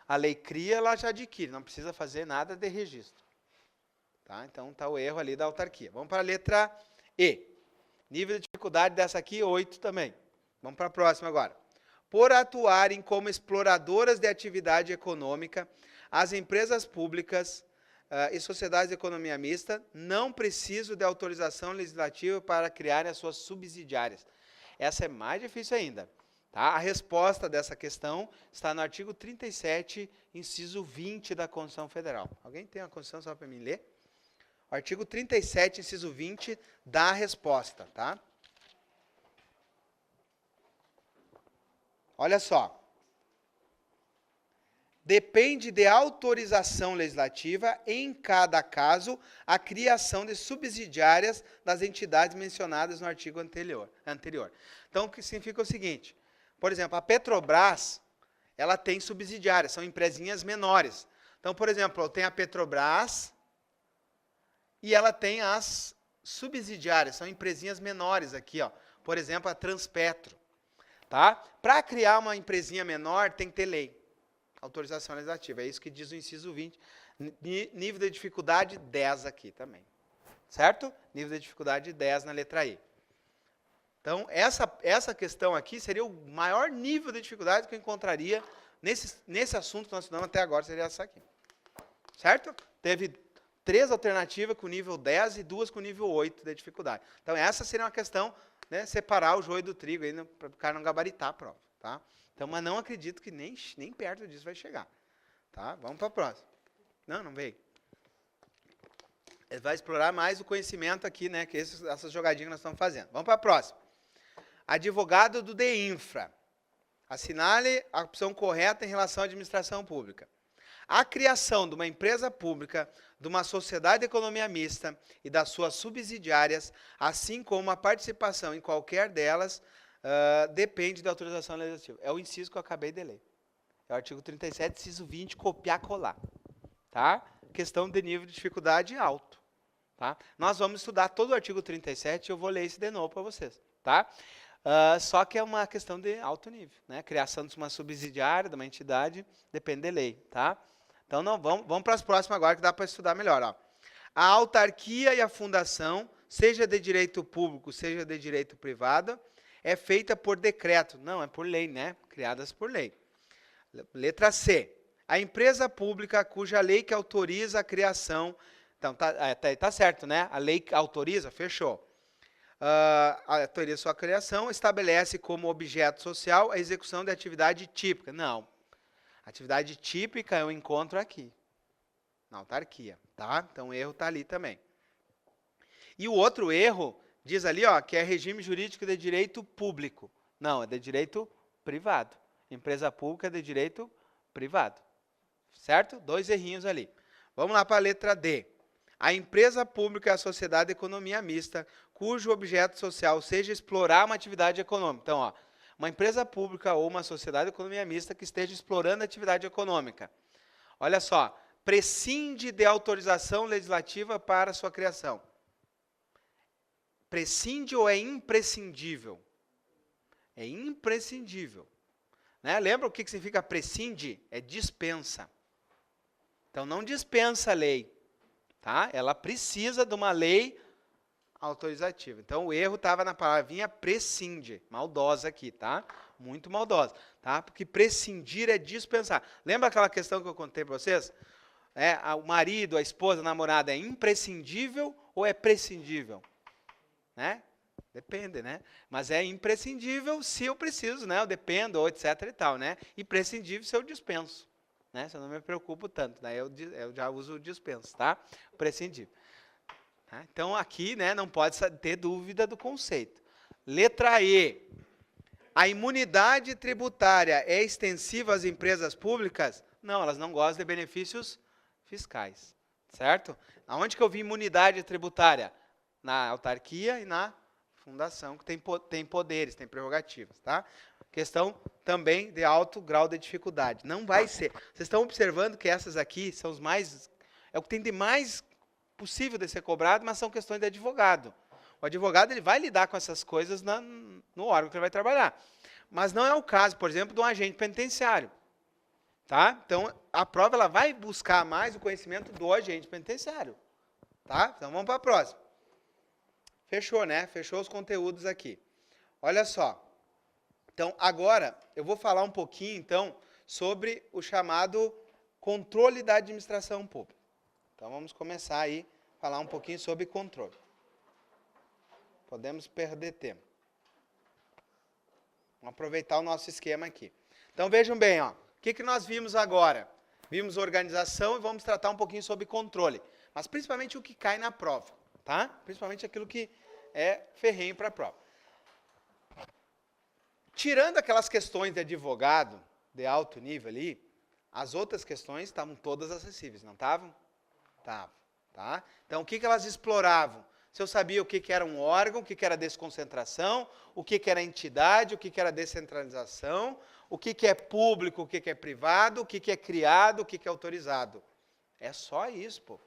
a lei cria, ela já adquire. Não precisa fazer nada de registro. Tá? Então, está o erro ali da autarquia. Vamos para a letra E. Nível de dificuldade dessa aqui, 8 também. Vamos para a próxima agora. Por atuarem como exploradoras de atividade econômica, as empresas públicas e sociedades de economia mista não precisam de autorização legislativa para criarem as suas subsidiárias. Essa é mais difícil ainda. Tá? A resposta dessa questão está no artigo 37, inciso 20 da Constituição Federal. Alguém tem a Constituição só para mim ler? O artigo 37, inciso 20, dá a resposta, tá? Olha só. Depende de autorização legislativa, em cada caso, a criação de subsidiárias das entidades mencionadas no artigo anterior. Então, o que significa o seguinte, por exemplo, a Petrobras, ela tem subsidiárias, são empresinhas menores. Então, por exemplo, tem a Petrobras e ela tem as subsidiárias, são empresinhas menores aqui, ó. Por exemplo, a Transpetro. Tá? Para criar uma empresinha menor, tem que ter lei. Autorização legislativa. É isso que diz o inciso 20. Nível de dificuldade 10 aqui também. Certo? Nível de dificuldade 10 na letra E. Então, essa questão aqui seria o maior nível de dificuldade que eu encontraria nesse assunto que nós estudamos até agora, seria essa aqui. Certo? Teve 3 alternativas com nível 10 e 2 com nível 8 de dificuldade. Então, essa seria uma questão, né, separar o joio do trigo, para o cara não gabaritar a prova. Tá? Então, mas não acredito que nem perto disso vai chegar. Tá? Vamos para a próxima. Não veio. Ele vai explorar mais o conhecimento aqui, né, que essas jogadinhas que nós estamos fazendo. Vamos para a próxima. Advogado do DEINFRA. Assinale a opção correta em relação à administração pública. A criação de uma empresa pública, de uma sociedade de economia mista e das suas subsidiárias, assim como a participação em qualquer delas, depende da autorização legislativa. É o inciso que eu acabei de ler. É o artigo 37, inciso 20, copiar, colar. Tá? Questão de nível de dificuldade alto. Tá? Nós vamos estudar todo o artigo 37 e eu vou ler esse de novo para vocês. Tá? Só que é uma questão de alto nível. Né? Criação de uma subsidiária, de uma entidade, depende de lei. Tá? Então, vamos para as próximas agora, que dá para estudar melhor. Ó. A autarquia e a fundação, seja de direito público, seja de direito privado, é feita por decreto. Não, é por lei, né? Criadas por lei. Letra C. A empresa pública cuja lei que autoriza a criação... Então, tá certo, né? A lei que autoriza, fechou. Autoriza sua criação, estabelece como objeto social a execução de atividade típica. Não. Atividade típica eu encontro aqui, na autarquia, tá? Então, o erro está ali também. E o outro erro, diz ali, ó, que é regime jurídico de direito público. Não, é de direito privado. Empresa pública é de direito privado. Certo? 2 errinhos ali. Vamos lá para a letra D. A empresa pública é a sociedade de economia mista, cujo objeto social seja explorar uma atividade econômica. Então, ó, uma empresa pública ou uma sociedade de economia mista que esteja explorando a atividade econômica. Olha só, prescinde de autorização legislativa para sua criação. Prescinde ou é imprescindível? É imprescindível. Né? Lembra o que significa prescinde? É dispensa. Então, não dispensa a lei. Tá? Ela precisa de uma lei autorizativa. Então, o erro estava na palavrinha prescinde. Maldosa aqui, tá? Muito maldosa. Tá? Porque prescindir é dispensar. Lembra aquela questão que eu contei para vocês? O marido, a esposa, a namorada é imprescindível ou é prescindível? Né? Depende, né? Mas é imprescindível se eu preciso, né? Eu dependo, ou etc e tal, né? E prescindível se eu dispenso. Né? Se eu não me preocupo tanto, daí eu já uso o dispenso, tá? Prescindível. Tá? Então, aqui, né, não pode ter dúvida do conceito. Letra E. A imunidade tributária é extensiva às empresas públicas? Não, elas não gostam de benefícios fiscais. Certo? Aonde que eu vi imunidade tributária? na autarquia e na fundação, que tem poderes, tem prerrogativas, tá? Questão também de alto grau de dificuldade. Não vai ser. Vocês estão observando que essas aqui são os mais... É o que tem de mais possível de ser cobrado, mas são questões de advogado. O advogado ele vai lidar com essas coisas no órgão que ele vai trabalhar. Mas não é o caso, por exemplo, de um agente penitenciário. Tá? Então, a prova ela vai buscar mais o conhecimento do agente penitenciário. Tá? Então, vamos para a próxima. Fechou, né? Fechou os conteúdos aqui. Olha só. Então, agora, eu vou falar um pouquinho, então, sobre o chamado controle da administração pública. Então, vamos começar aí a falar um pouquinho sobre controle. Podemos perder tempo. Vamos aproveitar o nosso esquema aqui. Então, vejam bem, ó. O que nós vimos agora? Vimos organização e vamos tratar um pouquinho sobre controle. Mas, principalmente, o que cai na prova, tá? Principalmente aquilo que é ferrenho para a prova. Tirando aquelas questões de advogado, de alto nível ali, as outras questões estavam todas acessíveis, não estavam? Estavam, tá? Então, o que elas exploravam? Se eu sabia o que era um órgão, o que era desconcentração, o que era entidade, o que era descentralização, o que é público, o que é privado, o que é criado, o que é autorizado. É só isso, pô.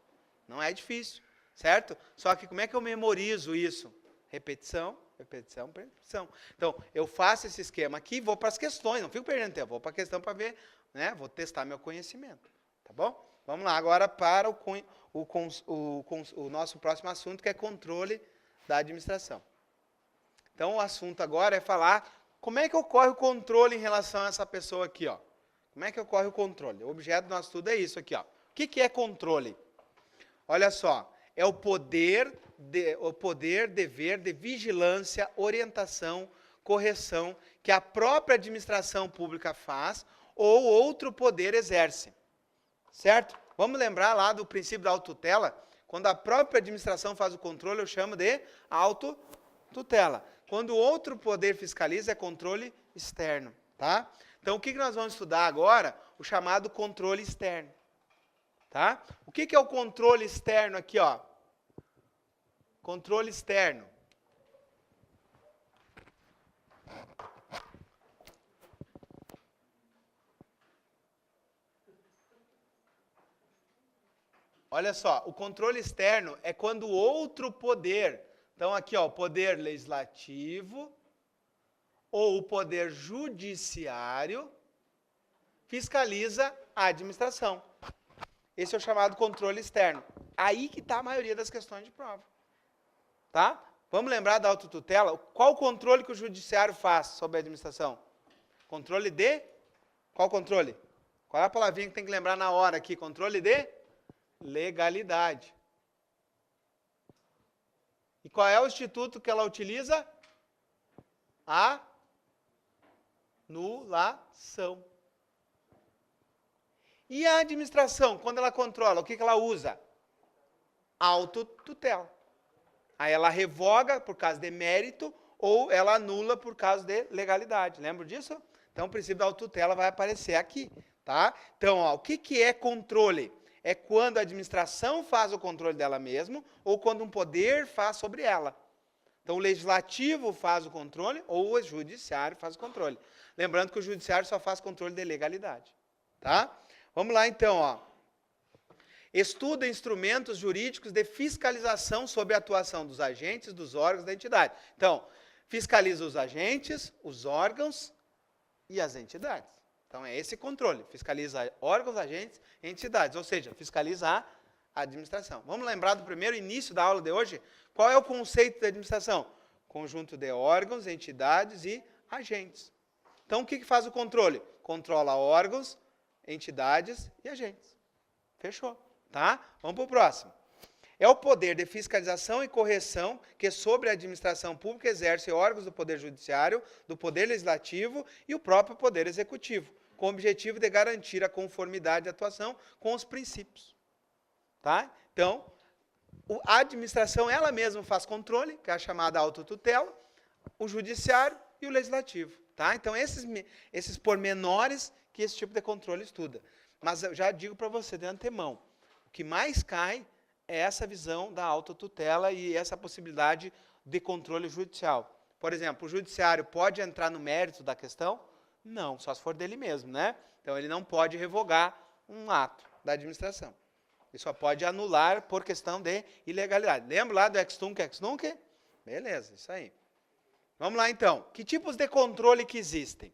Não é difícil, certo? Só que como é que eu memorizo isso? Repetição, repetição, repetição. Então, eu faço esse esquema aqui e vou para as questões, não fico perdendo tempo, vou para a questão para ver, né? Vou testar meu conhecimento, tá bom? Vamos lá, agora para o nosso próximo assunto, que é controle da administração. Então, o assunto agora é falar como é que ocorre o controle em relação a essa pessoa aqui, ó. Como é que ocorre o controle? O objeto do nosso estudo é isso aqui, ó. O que é controle? Olha só, é o poder, dever de vigilância, orientação, correção que a própria administração pública faz ou outro poder exerce. Certo? Vamos lembrar lá do princípio da autotutela? Quando a própria administração faz o controle, eu chamo de autotutela. Quando outro poder fiscaliza, é controle externo. Tá? Então, o que nós vamos estudar agora? O chamado controle externo. Tá? O que é o controle externo aqui, ó? Controle externo. Olha só, o controle externo é quando outro poder, então aqui ó, o poder legislativo ou o poder judiciário fiscaliza a administração. Esse é o chamado controle externo. Aí que está a maioria das questões de prova. Tá? Vamos lembrar da autotutela? Qual o controle que o judiciário faz sobre a administração? Controle de? Qual controle? Qual é a palavrinha que tem que lembrar na hora aqui? Controle de? Legalidade. E qual é o instituto que ela utiliza? Anulação. E a administração, quando ela controla, o que ela usa? Autotutela. Aí ela revoga por causa de mérito ou ela anula por causa de legalidade. Lembra disso? Então, o princípio da autotutela vai aparecer aqui. Tá? Então, ó, o que é controle? É quando a administração faz o controle dela mesma ou quando um poder faz sobre ela. Então, o legislativo faz o controle ou o judiciário faz o controle. Lembrando que o judiciário só faz controle de legalidade. Tá? Vamos lá, então. Ó. Estuda instrumentos jurídicos de fiscalização sobre a atuação dos agentes, dos órgãos da entidade. Então, fiscaliza os agentes, os órgãos e as entidades. Então, é esse controle. Fiscaliza órgãos, agentes e entidades. Ou seja, fiscaliza a administração. Vamos lembrar do primeiro início da aula de hoje? Qual é o conceito da administração? Conjunto de órgãos, entidades e agentes. Então, o que faz o controle? Controla órgãos, entidades e agentes. Fechou. Tá? Vamos para o próximo. É o poder de fiscalização e correção que sobre a administração pública exerce órgãos do Poder Judiciário, do Poder Legislativo e o próprio Poder Executivo, com o objetivo de garantir a conformidade de atuação com os princípios. Tá? Então, a administração ela mesma faz controle, que é a chamada autotutela, o Judiciário e o Legislativo. Tá? Então, esses pormenores que esse tipo de controle estuda. Mas eu já digo para você de antemão, o que mais cai é essa visão da autotutela e essa possibilidade de controle judicial. Por exemplo, o judiciário pode entrar no mérito da questão? Não, só se for dele mesmo, né? Então, ele não pode revogar um ato da administração. Ele só pode anular por questão de ilegalidade. Lembra lá do ex nunc? Beleza, isso aí. Vamos lá, então. Que tipos de controle que existem?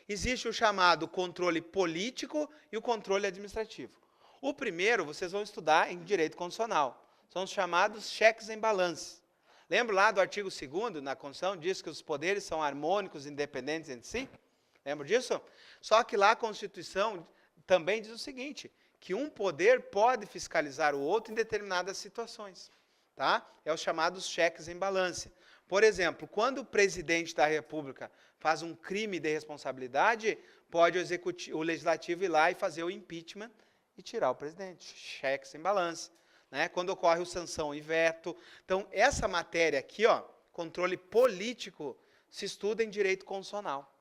Existe o chamado controle político e o controle administrativo. O primeiro, vocês vão estudar em direito constitucional. São os chamados cheques em balanço. Lembra lá do artigo 2º, na Constituição, diz que os poderes são harmônicos e independentes entre si? Lembra disso? Só que lá a Constituição também diz o seguinte, que um poder pode fiscalizar o outro em determinadas situações. Tá? É os chamados cheques em balanço. Por exemplo, quando o presidente da República faz um crime de responsabilidade, pode o legislativo ir lá e fazer o impeachment e tirar o presidente. Cheques em balanço. Né? Quando ocorre o sanção e veto. Então, essa matéria aqui, ó, controle político, se estuda em direito constitucional.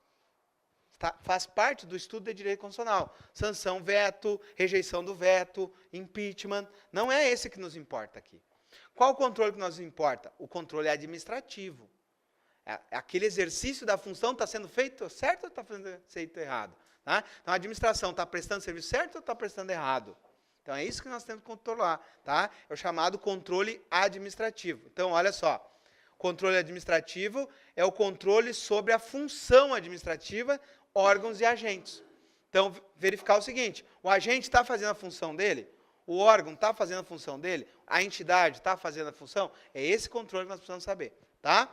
Faz parte do estudo de direito constitucional. Sanção, veto, rejeição do veto, impeachment. Não é esse que nos importa aqui. Qual o controle que nos importa? O controle administrativo. Aquele exercício da função está sendo feito certo ou está sendo feito errado? Tá? Então, a administração está prestando serviço certo ou está prestando errado? Então, é isso que nós temos que controlar. Tá? É o chamado controle administrativo. Então, olha só. Controle administrativo é o controle sobre a função administrativa, órgãos e agentes. Então, verificar o seguinte, o agente está fazendo a função dele? O órgão está fazendo a função dele? A entidade está fazendo a função? É esse controle que nós precisamos saber. Tá?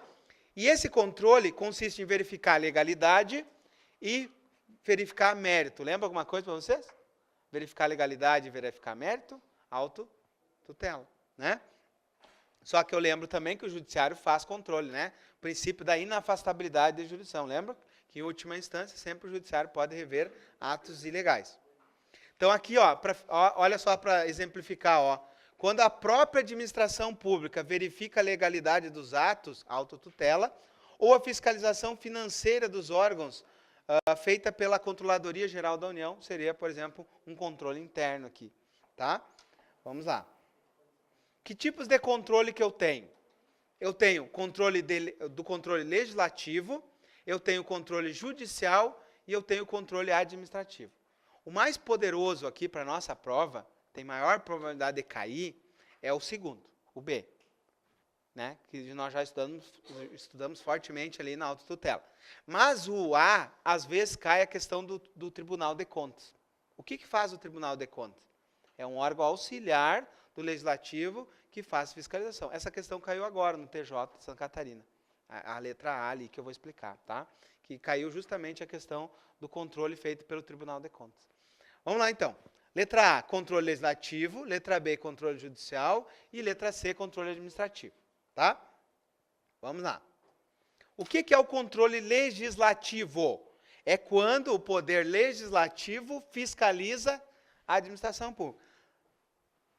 E esse controle consiste em verificar a legalidade e verificar mérito. Lembra alguma coisa para vocês? Verificar legalidade e verificar mérito? Autotutela. Né? Só que eu lembro também que o judiciário faz controle, né? O princípio da inafastabilidade da jurisdição. Lembra que, em última instância, sempre o judiciário pode rever atos ilegais. Então, aqui, ó, olha só para exemplificar, ó, quando a própria administração pública verifica a legalidade dos atos, autotutela, ou a fiscalização financeira dos órgãos feita pela Controladoria Geral da União, seria, por exemplo, um controle interno aqui. Tá? Vamos lá. Que tipos de controle que eu tenho? Eu tenho controle do controle legislativo, eu tenho controle judicial e eu tenho controle administrativo. O mais poderoso aqui para a nossa prova, tem maior probabilidade de cair, é o segundo, o B. Né? Que nós já estudamos fortemente ali na autotutela. Mas o A, às vezes, cai a questão do Tribunal de Contas. O que faz o Tribunal de Contas? É um órgão auxiliar do Legislativo que faz fiscalização. Essa questão caiu agora no TJ de Santa Catarina. A letra A ali que eu vou explicar, tá? Que caiu justamente a questão do controle feito pelo Tribunal de Contas. Vamos lá, então. Letra A, controle legislativo. Letra B, controle judicial. E letra C, controle administrativo. Tá? Vamos lá. O que é o controle legislativo? É quando o poder legislativo fiscaliza a administração pública.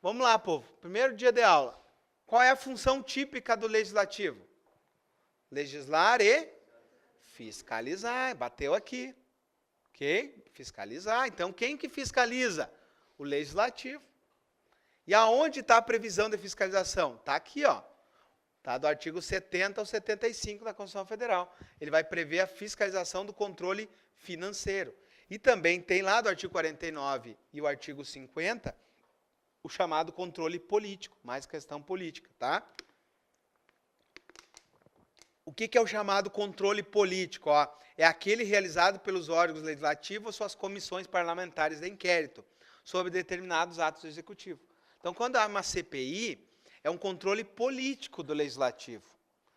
Vamos lá, povo. Primeiro dia de aula. Qual é a função típica do legislativo? Legislar e fiscalizar. Bateu aqui. Ok? Fiscalizar. Então, quem que fiscaliza? O legislativo. E aonde está a previsão de fiscalização? Está aqui, ó. Está do artigo 70 ao 75 da Constituição Federal. Ele vai prever a fiscalização do controle financeiro. E também tem lá do artigo 49 e o artigo 50 o chamado controle político, mais questão política, tá? O que é o chamado controle político? Ó, é aquele realizado pelos órgãos legislativos ou suas comissões parlamentares de inquérito sobre determinados atos do executivo. Então, quando há uma CPI, é um controle político do legislativo,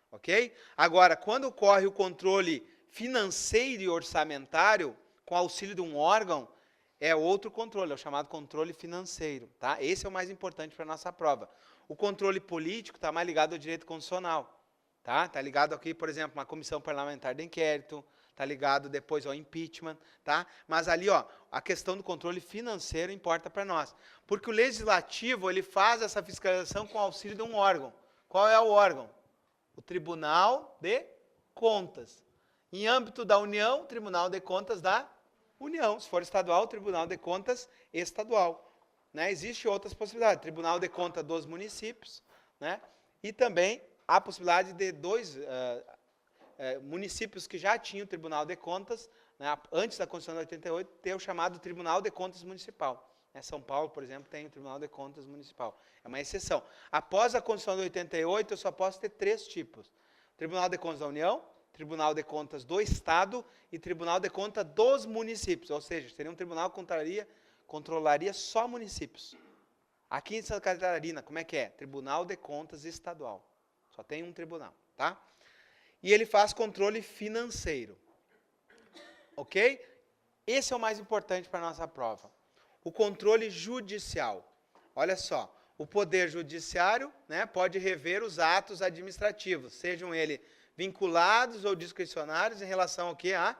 ok? Agora, quando ocorre o controle financeiro e orçamentário, com auxílio de um órgão, é outro controle, é o chamado controle financeiro, tá? Esse é o mais importante para a nossa prova. O controle político está mais ligado ao direito constitucional, tá? Está ligado aqui, por exemplo, uma comissão parlamentar de inquérito, está ligado depois ao impeachment, tá? Mas ali, ó, a questão do controle financeiro importa para nós, porque o legislativo, ele faz essa fiscalização com auxílio de um órgão. Qual é o órgão? O Tribunal de Contas. Em âmbito da União, Tribunal de Contas da União. Se for estadual, Tribunal de Contas estadual. né, existem outras possibilidades. Tribunal de Contas dos municípios, né, e também a possibilidade de dois municípios que já tinham Tribunal de Contas, né, antes da Constituição de 88, ter o chamado Tribunal de Contas Municipal. São Paulo, por exemplo, tem o Tribunal de Contas Municipal. É uma exceção. Após a Constituição de 88, eu só posso ter 3 tipos. Tribunal de Contas da União, Tribunal de Contas do Estado e Tribunal de Contas dos municípios. Ou seja, seria um tribunal que controlaria só municípios. Aqui em Santa Catarina, como é que é? Tribunal de Contas Estadual. Só tem um tribunal, tá? E ele faz controle financeiro. Ok? Esse é o mais importante para a nossa prova. O controle judicial. Olha só, o Poder Judiciário, né, pode rever os atos administrativos, sejam eles vinculados ou discricionários em relação ao que? À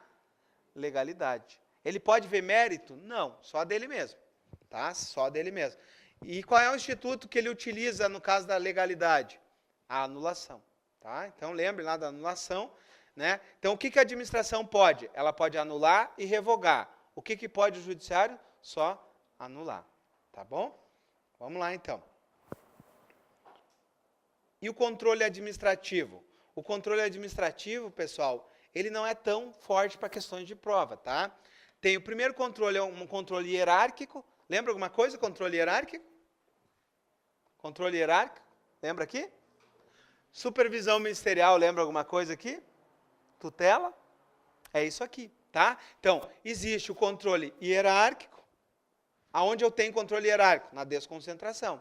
legalidade. Ele pode ver mérito? Não, só dele mesmo. Tá? Só dele mesmo. E qual é o instituto que ele utiliza no caso da legalidade? A anulação. Tá? Então, lembre lá da anulação. Né? Então, o que a administração pode? Ela pode anular e revogar. O que pode o judiciário? Só anular. Tá bom? Vamos lá, então. E o controle administrativo? O controle administrativo, pessoal, ele não é tão forte para questões de prova, tá? Tem o primeiro controle, é um controle hierárquico. Lembra alguma coisa? Controle hierárquico? Controle hierárquico? Lembra aqui? Supervisão ministerial, lembra alguma coisa aqui? Tutela? É isso aqui, tá? Então, existe o controle hierárquico. Aonde eu tenho controle hierárquico? Na desconcentração.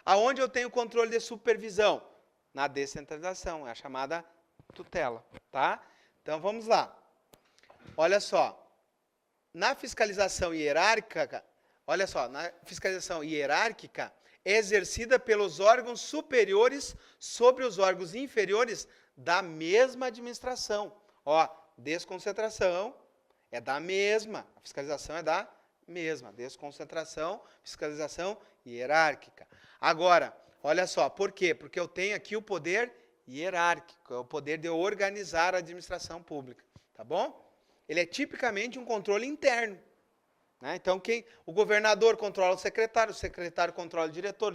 Aonde eu tenho controle de supervisão? Na descentralização, é a chamada tutela, tá? Então, vamos lá. Olha só. Na fiscalização hierárquica, olha só, na fiscalização hierárquica é exercida pelos órgãos superiores sobre os órgãos inferiores da mesma administração. Ó, desconcentração é da mesma, a fiscalização é da mesma, desconcentração, fiscalização hierárquica. Agora, olha só, por quê? Porque eu tenho aqui o poder hierárquico, é o poder de organizar a administração pública, tá bom? Ele é tipicamente um controle interno. Né? Então, o governador controla o secretário controla o diretor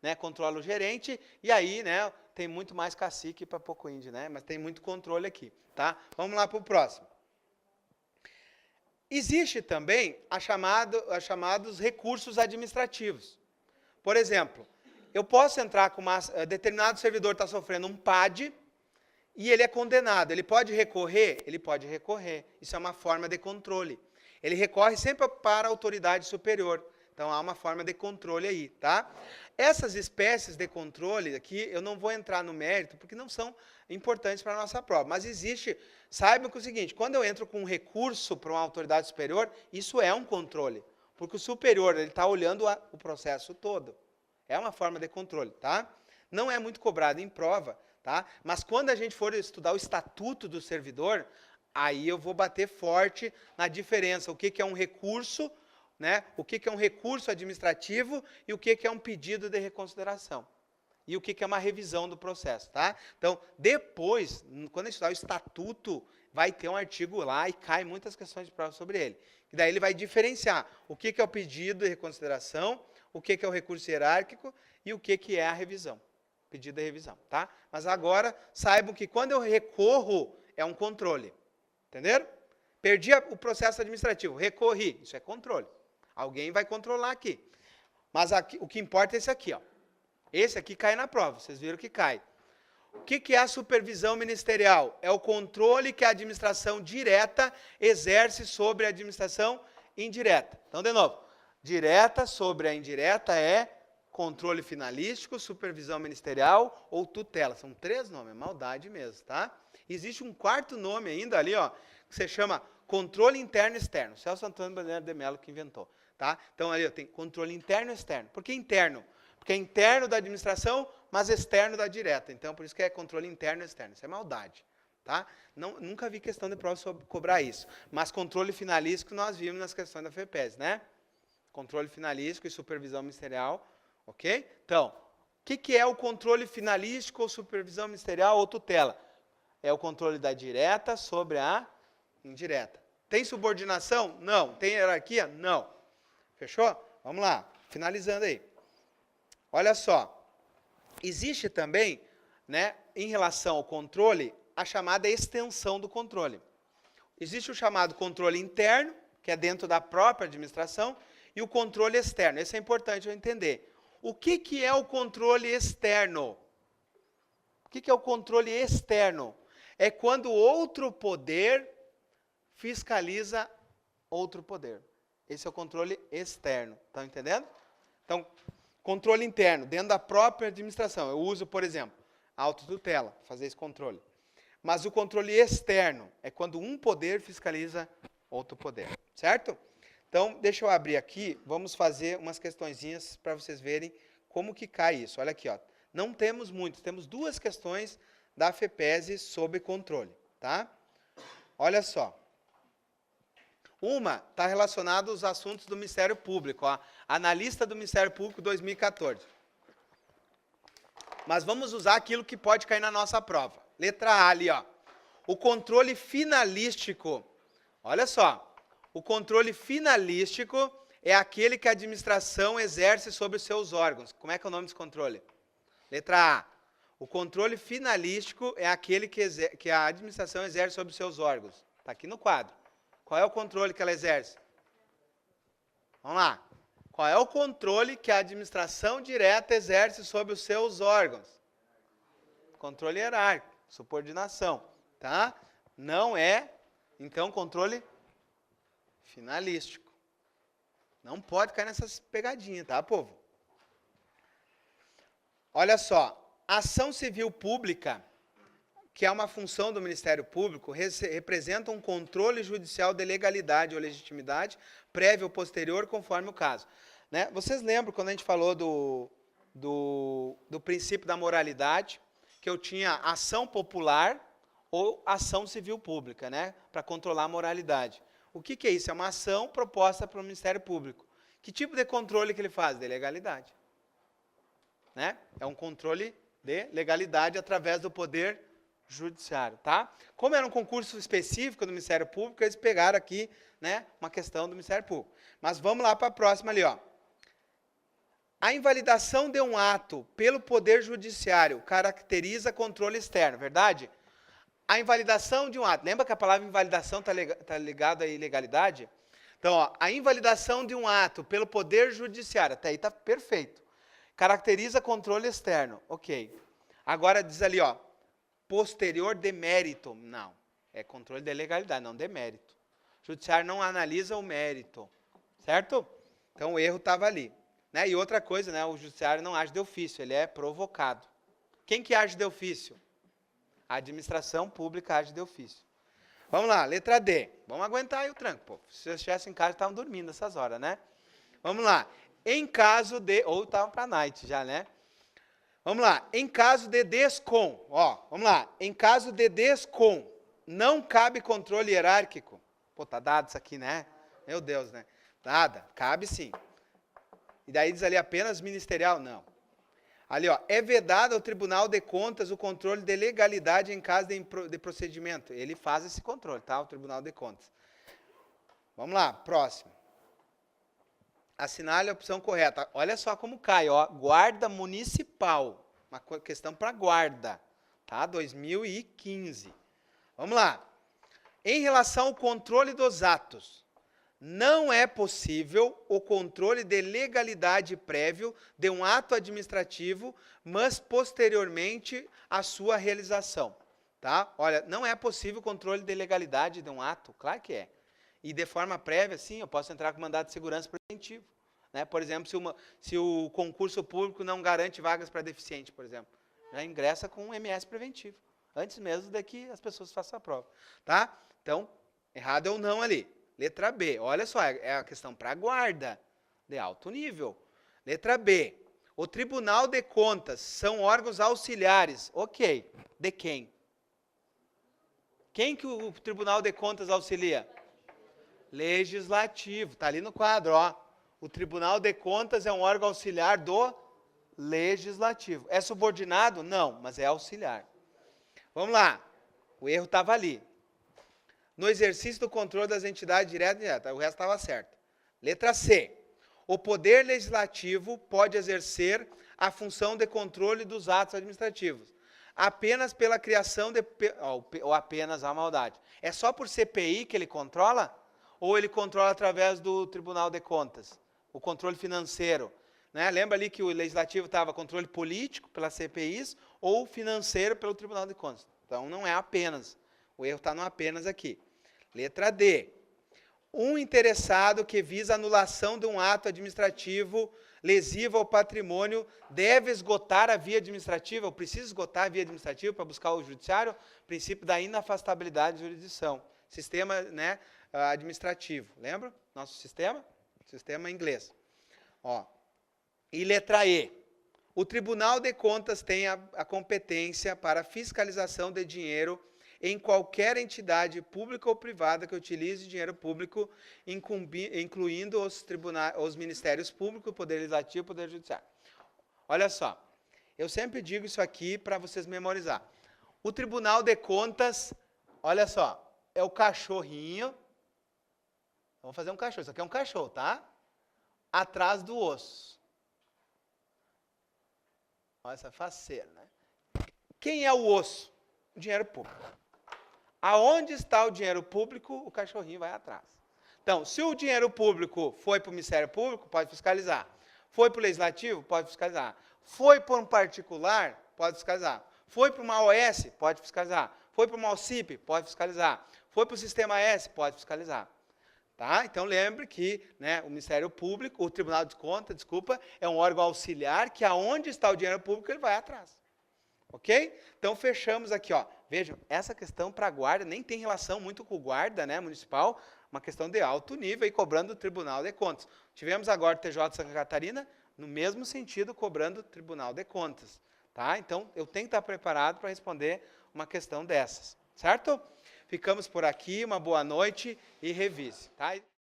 né, controla o gerente, e aí, né, tem muito mais cacique para pouco índio, né? Mas tem muito controle aqui, tá? Vamos lá para o próximo. Existe também chamados recursos administrativos. Por exemplo, eu posso entrar com determinado servidor está sofrendo um PAD e ele é condenado. Ele pode recorrer? Ele pode recorrer. Isso é uma forma de controle. Ele recorre sempre para a autoridade superior. Então, há uma forma de controle aí, tá? Essas espécies de controle aqui, eu não vou entrar no mérito, porque não são importantes para a nossa prova. Mas existe, saibam que é o seguinte, quando eu entro com um recurso para uma autoridade superior, isso é um controle. Porque o superior, ele está olhando o processo todo. É uma forma de controle, tá? Não é muito cobrado em prova, tá? Mas quando a gente for estudar o estatuto do servidor, aí eu vou bater forte na diferença. O que é um recurso, né? O que é um recurso administrativo e o que é um pedido de reconsideração. E o que é uma revisão do processo, tá? Então, depois, quando a gente estudar o estatuto, vai ter um artigo lá e cai muitas questões de prova sobre ele. E daí ele vai diferenciar o que é o pedido de reconsideração, o que é o recurso hierárquico e o que é a revisão. Pedido de revisão, tá? Mas agora, saibam que quando eu recorro, é um controle. Entenderam? Perdi o processo administrativo, recorri, isso é controle. Alguém vai controlar aqui. Mas aqui, o que importa é esse aqui, ó. Esse aqui cai na prova, vocês viram que cai. O que é a supervisão ministerial? É o controle que a administração direta exerce sobre a administração indireta. Então, de novo, direta sobre a indireta é controle finalístico, supervisão ministerial ou tutela. São 3 nomes, é maldade mesmo, tá? Existe um 4º nome ainda ali, ó, que se chama controle interno e externo. Celso Antônio Bandeira de Mello que inventou, tá? Então ali ó, tem controle interno e externo. Por que interno? Porque é interno da administração, mas externo da direta. Então por isso que é controle interno e externo. Isso é maldade, tá? Nunca vi questão de prova sobre cobrar isso. Mas controle finalístico nós vimos nas questões da FEPES, né? Controle finalístico e supervisão ministerial, ok? Então, o que é o controle finalístico ou supervisão ministerial ou tutela? É o controle da direta sobre a indireta. Tem subordinação? Não. Tem hierarquia? Não. Fechou? Vamos lá, finalizando aí. Olha só, existe também, né, em relação ao controle, a chamada extensão do controle. Existe o chamado controle interno, que é dentro da própria administração, e o controle externo. Esse é importante eu entender. O que é o controle externo? O que é o controle externo? É quando outro poder fiscaliza outro poder. Esse é o controle externo. Estão entendendo? Então, controle interno, dentro da própria administração. Eu uso, por exemplo, a autotutela, para fazer esse controle. Mas o controle externo é quando um poder fiscaliza outro poder. Certo? Então, deixa eu abrir aqui, vamos fazer umas questõezinhas para vocês verem como que cai isso. Olha aqui, ó. Não temos muitos, temos 2 questões da FEPESE sobre controle, tá? Olha só. Uma está relacionada aos assuntos do Ministério Público, ó, analista do Ministério Público 2014. Mas vamos usar aquilo que pode cair na nossa prova. Letra A ali, ó. O controle finalístico. Olha só. O controle finalístico é aquele que a administração exerce sobre os seus órgãos. Como é que é o nome desse controle? Letra A. O controle finalístico é aquele que a administração exerce sobre os seus órgãos. Está aqui no quadro. Qual é o controle que ela exerce? Vamos lá. Qual é o controle que a administração direta exerce sobre os seus órgãos? Controle hierárquico, subordinação. Tá? Não é, então, controle finalístico. Não pode cair nessas pegadinhas, tá, povo? Olha só. Ação civil pública, que é uma função do Ministério Público, representa um controle judicial de legalidade ou legitimidade, prévia ou posterior, conforme o caso. Né? Vocês lembram quando a gente falou do princípio da moralidade, que eu tinha ação popular ou ação civil pública, né? Para controlar a moralidade. O que é isso? É uma ação proposta pelo Ministério Público. Que tipo de controle que ele faz? De legalidade. Né? É um controle de legalidade através do poder judiciário, tá? Como era um concurso específico do Ministério Público, eles pegaram aqui, né, uma questão do Ministério Público. Mas vamos lá para a próxima ali, ó. A invalidação de um ato pelo Poder Judiciário caracteriza controle externo, verdade? A invalidação de um ato, lembra que a palavra invalidação está ligada à ilegalidade? Então, ó, a invalidação de um ato pelo Poder Judiciário, até aí está perfeito. Caracteriza controle externo, ok. Agora diz ali, ó, posterior demérito, não. É controle de legalidade, não de mérito. O judiciário não analisa o mérito, certo? Então o erro estava ali. Né? E outra coisa, né, o judiciário não age de ofício, ele é provocado. Quem que age de ofício? A administração pública age de ofício. Vamos lá, letra D. Vamos aguentar aí o tranco, pô. Se vocês estivessem em casa, estavam dormindo nessas horas, né? Vamos lá. Em caso de... Ou estavam para a night já, né? Vamos lá. Em caso de descom. Ó, vamos lá. Em caso de descom, não cabe controle hierárquico. Pô, tá dado isso aqui, né? Meu Deus, né? Nada. Cabe sim. E daí diz ali apenas ministerial? Não. Ali, ó. É vedado ao Tribunal de Contas o controle de legalidade em caso de procedimento. Ele faz esse controle, tá? O Tribunal de Contas. Vamos lá. Próximo. Assinale a opção correta. Olha só como cai, ó. Guarda municipal. Uma questão para guarda. Tá? 2015. Vamos lá. Em relação ao controle dos atos, não é possível o controle de legalidade prévio de um ato administrativo, mas posteriormente à sua realização. Tá? Olha, não é possível o controle de legalidade de um ato. Claro que é. E de forma prévia, sim, eu posso entrar com mandado de segurança preventivo. Né? Por exemplo, se o concurso público não garante vagas para deficiente, por exemplo, já ingressa com um MS preventivo, antes mesmo de que as pessoas façam a prova. Tá? Então, errado é o não ali. Letra B, olha só, é a questão para a guarda, de alto nível. Letra B, o Tribunal de Contas são órgãos auxiliares. Ok, de quem? Quem que o Tribunal de Contas auxilia? Legislativo, está ali no quadro, ó. O Tribunal de Contas é um órgão auxiliar do Legislativo. É subordinado? Não, mas é auxiliar. Vamos lá, o erro estava ali. No exercício do controle das entidades diretas e indiretas, o resto estava certo. Letra C. o Poder Legislativo pode exercer a função de controle dos atos administrativos apenas pela criação de... ou apenas a maldade. É só por CPI que ele controla? Ou ele controla através do Tribunal de Contas? O controle financeiro. Né? Lembra ali que o Legislativo estava controle político pelas CPIs ou financeiro pelo Tribunal de Contas. Então, não é apenas. O erro está no apenas aqui. Letra D. Um interessado que visa anulação de um ato administrativo lesivo ao patrimônio deve esgotar a via administrativa, ou precisa esgotar a via administrativa para buscar o judiciário, princípio da inafastabilidade de jurisdição. Sistema, né, administrativo. Lembra? Nosso sistema? Sistema inglês. Ó. E letra E. O Tribunal de Contas tem a competência para fiscalização de dinheiro em qualquer entidade pública ou privada que utilize dinheiro público, incluindo os ministérios públicos, o Poder Legislativo e o Poder Judiciário. Olha só, eu sempre digo isso aqui para vocês memorizar. O Tribunal de Contas, olha só, é o cachorrinho. Vamos fazer um cachorro, isso aqui é um cachorro, tá? Atrás do osso. Olha essa faceira, né? Quem é o osso? O dinheiro público. Aonde está o dinheiro público, o cachorrinho vai atrás. Então, se o dinheiro público foi para o Ministério Público, pode fiscalizar. Foi para o Legislativo, pode fiscalizar. Foi para um particular, pode fiscalizar. Foi para uma OS, pode fiscalizar. Foi para uma OCIP, pode fiscalizar. Foi para o Sistema S, pode fiscalizar. Tá? Então, lembre que, né, o Ministério Público, o Tribunal de Contas, desculpa, é um órgão auxiliar que aonde está o dinheiro público, ele vai atrás. Ok? Então, fechamos aqui. Ó. Vejam, essa questão para a guarda nem tem relação muito com o guarda, né, municipal, uma questão de alto nível e cobrando o Tribunal de Contas. Tivemos agora o TJ de Santa Catarina, no mesmo sentido, cobrando o Tribunal de Contas. Tá? Então, eu tenho que estar preparado para responder uma questão dessas. Certo? Ficamos por aqui, uma boa noite e revise. Tá?